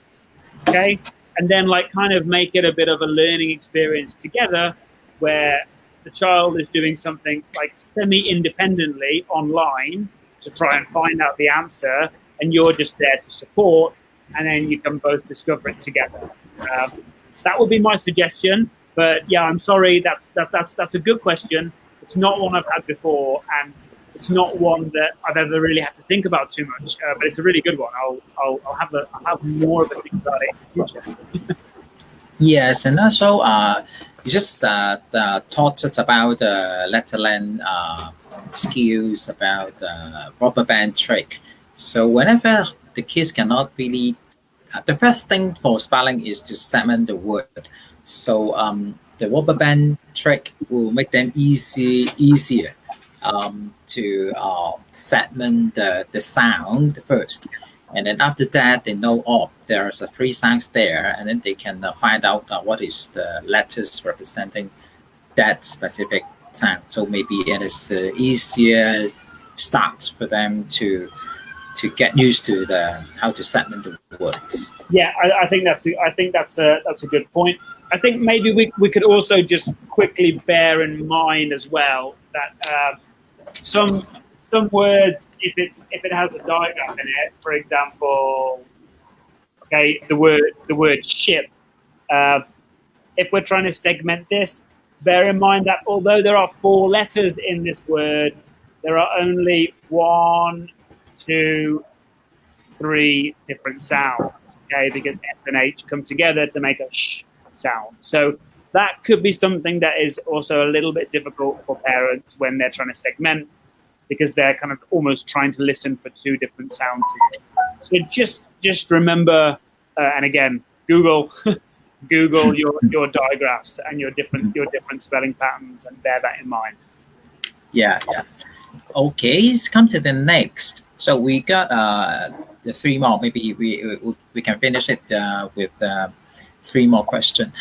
Okay, and then kind of make it a bit of a learning experience together where the child is doing something semi-independently online to try and find out the answer, and you're just there to support, and then you can both discover it together. That would be my suggestion. But yeah, I'm sorry, that's a good question. It's not one I've had before, and it's not one that I've ever really had to think about too much. But it's a really good one. I'll have more of a think about it in the future. Yes, and also you just taught us about Letterland skills, about rubber band trick. So whenever the kids cannot really, the first thing for spelling is to segment the word. So the rubber band trick will make them easier to segment the sound first. And then after that, they know, there's a 3 sounds there, and then they can find out what is the letters representing that specific sound. So maybe it is easier start for them to get used to how to segment the words. Yeah, I think that's a good point. I think maybe we could also just quickly bear in mind as well that some words, if it has a diagram in it, for example, okay, the word ship. If we're trying to segment this, bear in mind that although there are 4 letters in this word, there are only 1, 2, 3 different sounds, okay, because S and H come together to make a sh sound. So that could be something that is also a little bit difficult for parents when they're trying to segment, because they're kind of almost trying to listen for 2 different sounds. So just remember, and again, Google your digraphs and your different spelling patterns, and bear that in mind. Yeah. Okay, let's come to the next. So we got the 3 more. Maybe we can finish it with 3 more questions.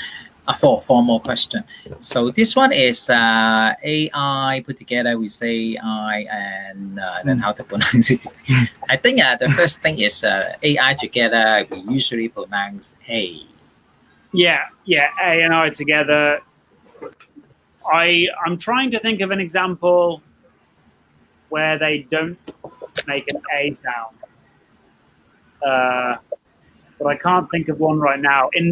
4 more questions. So this one is AI put together. We say AI and then how to pronounce it. I think the first thing is AI together. We usually pronounce A. Yeah, A and I together. I'm trying to think of an example where they don't make an A sound. But I can't think of one right now. In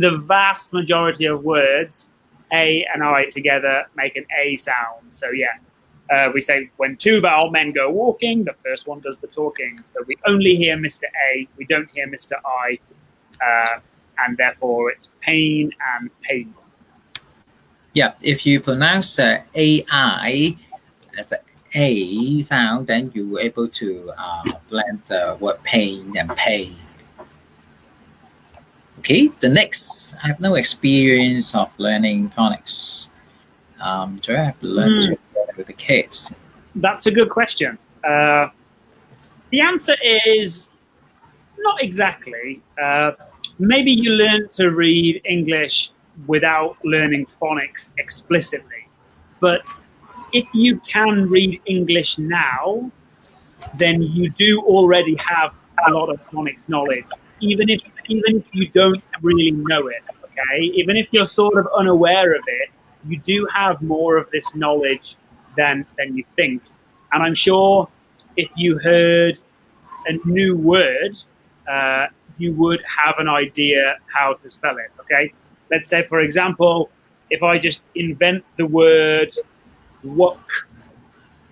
the vast majority of words, A and I together make an A sound. So yeah, we say when two vowel men go walking, the first one does the talking. So we only hear Mr. A, we don't hear Mr. I, and therefore it's pain and pain. Yeah, if you pronounce AI as an A sound, then you were able to blend the word pain and pain. Okay, the next, I have no experience of learning phonics. Do I have to learn to learn with the kids? That's a good question. The answer is not exactly. Maybe you learn to read English without learning phonics explicitly. But if you can read English now, then you do already have a lot of phonics knowledge, even if you don't really know it, okay? Even if you're sort of unaware of it, you do have more of this knowledge than you think. And I'm sure if you heard a new word, you would have an idea how to spell it, okay? Let's say, for example, if I just invent the word wok,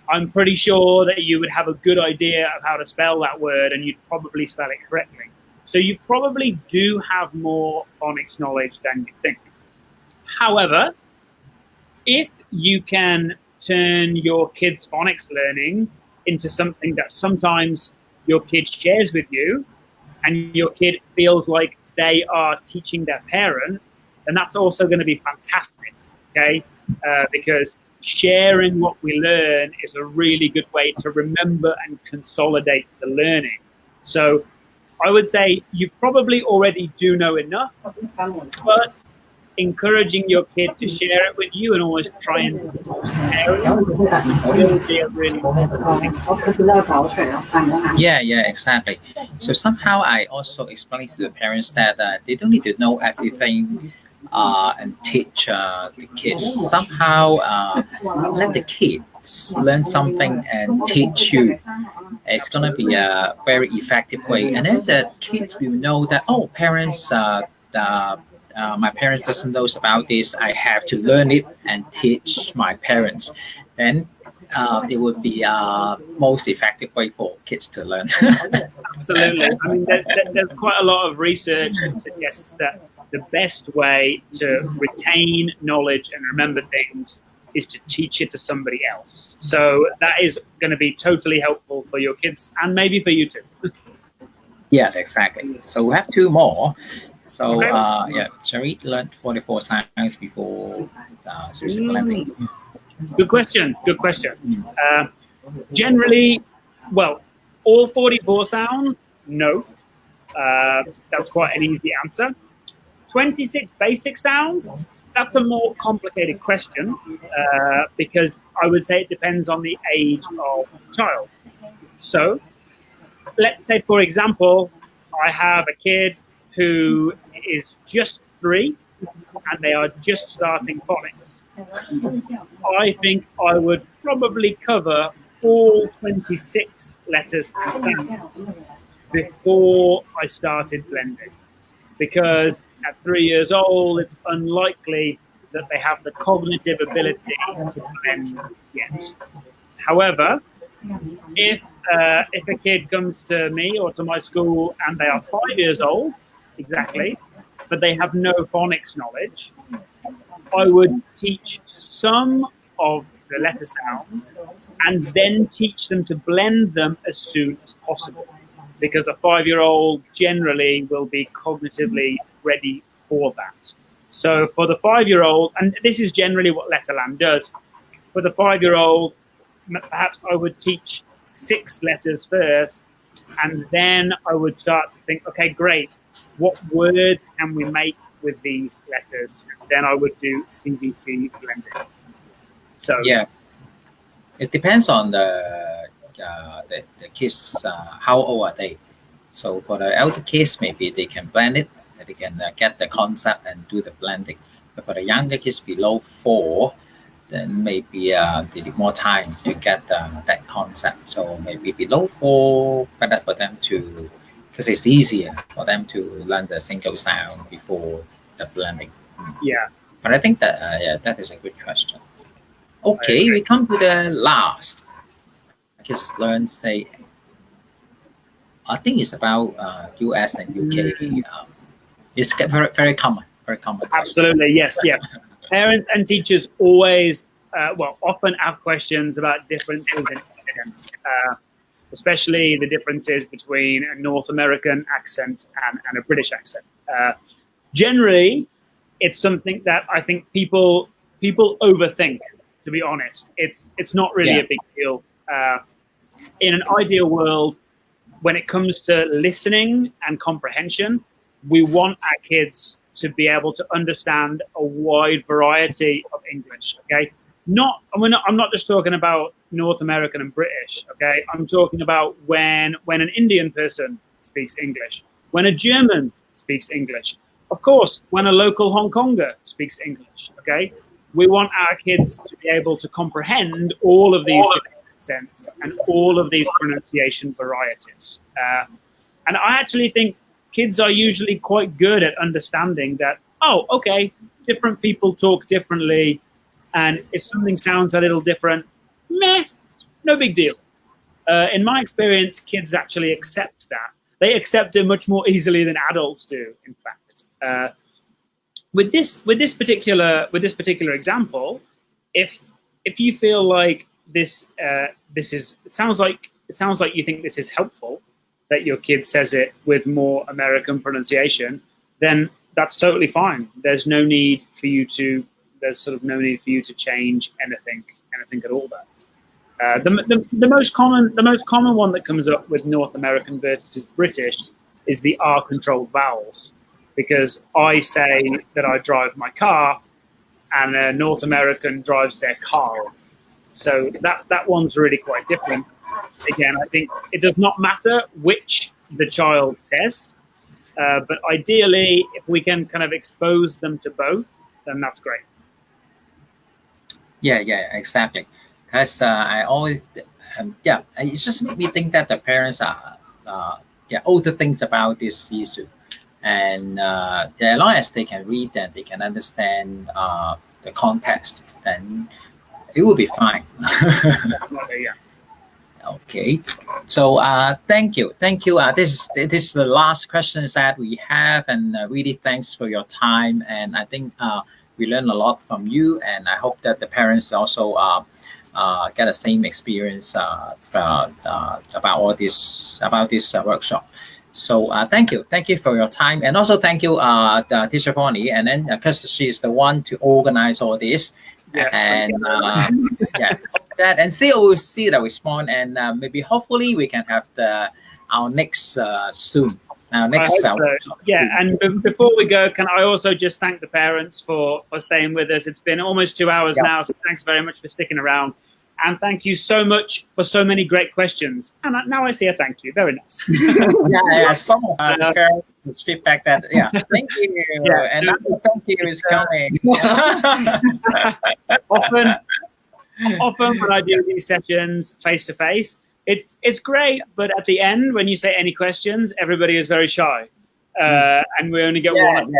I'm pretty sure that you would have a good idea of how to spell that word and you'd probably spell it correctly. So you probably do have more phonics knowledge than you think. However, if you can turn your kids' phonics learning into something that sometimes your kid shares with you and your kid feels like they are teaching their parent, then that's also going to be fantastic, okay? Because sharing what we learn is a really good way to remember and consolidate the learning. So I would say you probably already do know enough, but encouraging your kid to share it with you and always try and share it will be a really Yeah, exactly. So somehow I also explain to the parents that they don't need to know everything and teach the kids. Somehow let the kids learn something and teach you. It's going to be a very effective way. And then the kids will know that, oh, parents, my parents doesn't know about this. I have to learn it and teach my parents. Then it would be most effective way for kids to learn. Absolutely. I mean, there's quite a lot of research that suggests that the best way to retain knowledge and remember things is to teach it to somebody else. So that is going to be totally helpful for your kids and maybe for you too. Yeah, exactly. So we have two more. So Okay. yeah, Sherry learned 44 sounds before series of blending. Good question. Generally, well, all 44 sounds, no. That's quite an easy answer. 26 basic sounds, that's a more complicated question because I would say it depends on the age of the child. So let's say, for example, I have a kid who is just 3 and they are just starting phonics. I think I would probably cover all 26 letters and sounds before I started blending, because at 3 years old, it's unlikely that they have the cognitive ability to blend yet. However, if a kid comes to me or to my school and they are 5 years old, exactly, but they have no phonics knowledge, I would teach some of the letter sounds and then teach them to blend them as soon as possible, because a 5-year-old generally will be cognitively ready for that. So for the 5-year-old, and this is generally what Letterland does, for the 5-year-old, perhaps I would teach 6 letters first, and then I would start to think, okay, great, what words can we make with these letters? And then I would do CVC blending. So Yeah, it depends on the kids, how old are they? So for the elder kids, maybe they can blend it, they can get the concept and do the blending. But for the younger kids below 4, then maybe they need more time to get that concept. So maybe below 4, better for them to, because it's easier for them to learn the single sound before the blending. yeah, But I think that that is a good question. Okay, we come to the last. Just learn say. I think it's about US and UK. It's very very common. Very common. Absolutely, yes, yeah. Parents and teachers always, often have questions about differences in accent, especially the differences between a North American accent and a British accent. Generally, it's something that I think people overthink. To be honest, it's not really a big deal. In an ideal world, when it comes to listening and comprehension, we want our kids to be able to understand a wide variety of English. Okay, I'm not just talking about North American and British. Okay, I'm talking about when an Indian person speaks English, when a German speaks English, of course, when a local Hong Konger speaks English. Okay, we want our kids to be able to comprehend all of these different accents and all of these pronunciation varieties. And I actually think kids are usually quite good at understanding that, oh, okay, different people talk differently, and if something sounds a little different, meh, no big deal. In my experience, kids actually accept that. They accept it much more easily than adults do, in fact. With this particular example, if you feel like it sounds like you think this is helpful, that your kid says it with more American pronunciation, then that's totally fine. There's no need for you to change anything at all there. The most common one that comes up with North American versus British is the R-controlled vowels, because I say that I drive my car and a North American drives their car. So that one's really quite different. Again, I think it does not matter which the child says, but ideally, if we can kind of expose them to both, then that's great. Yeah, exactly. Because I always, it just made me think that the parents are, overthink about this issue, and as long as they can read and they can understand the context, then it will be fine. Yeah. Okay, so thank you. This is the last questions that we have, and really thanks for your time. And I think we learned a lot from you, and I hope that the parents also get the same experience about this workshop. So thank you for your time, and also thank you, the teacher Phonics, and then because she is the one to organize all this. Yes, and that, and we'll see the response, and maybe hopefully we can have our next soon. Our next and before we go, can I also just thank the parents for staying with us? It's been almost 2 hours now, so thanks very much for sticking around, and thank you so much for so many great questions. And now I see a thank you. Very nice. Some of the parents feedback that thank you, and thank you is coming. Often when I do these sessions face to face, it's great, but at the end, when you say any questions, everybody is very shy, and we only get one or two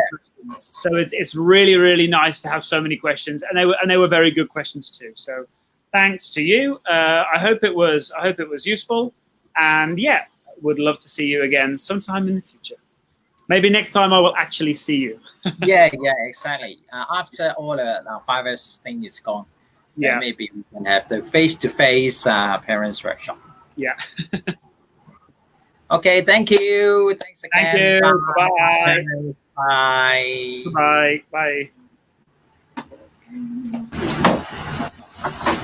questions. So it's really, really nice to have so many questions, and they were very good questions too. So thanks to you. I hope it was useful, and would love to see you again sometime in the future. Maybe next time I will actually see you. Exactly. After all the virus thing is gone, maybe we can have the face-to-face parents workshop. Yeah. Okay, thank you. Thanks again. Thank you. Bye. Bye. Bye. Bye.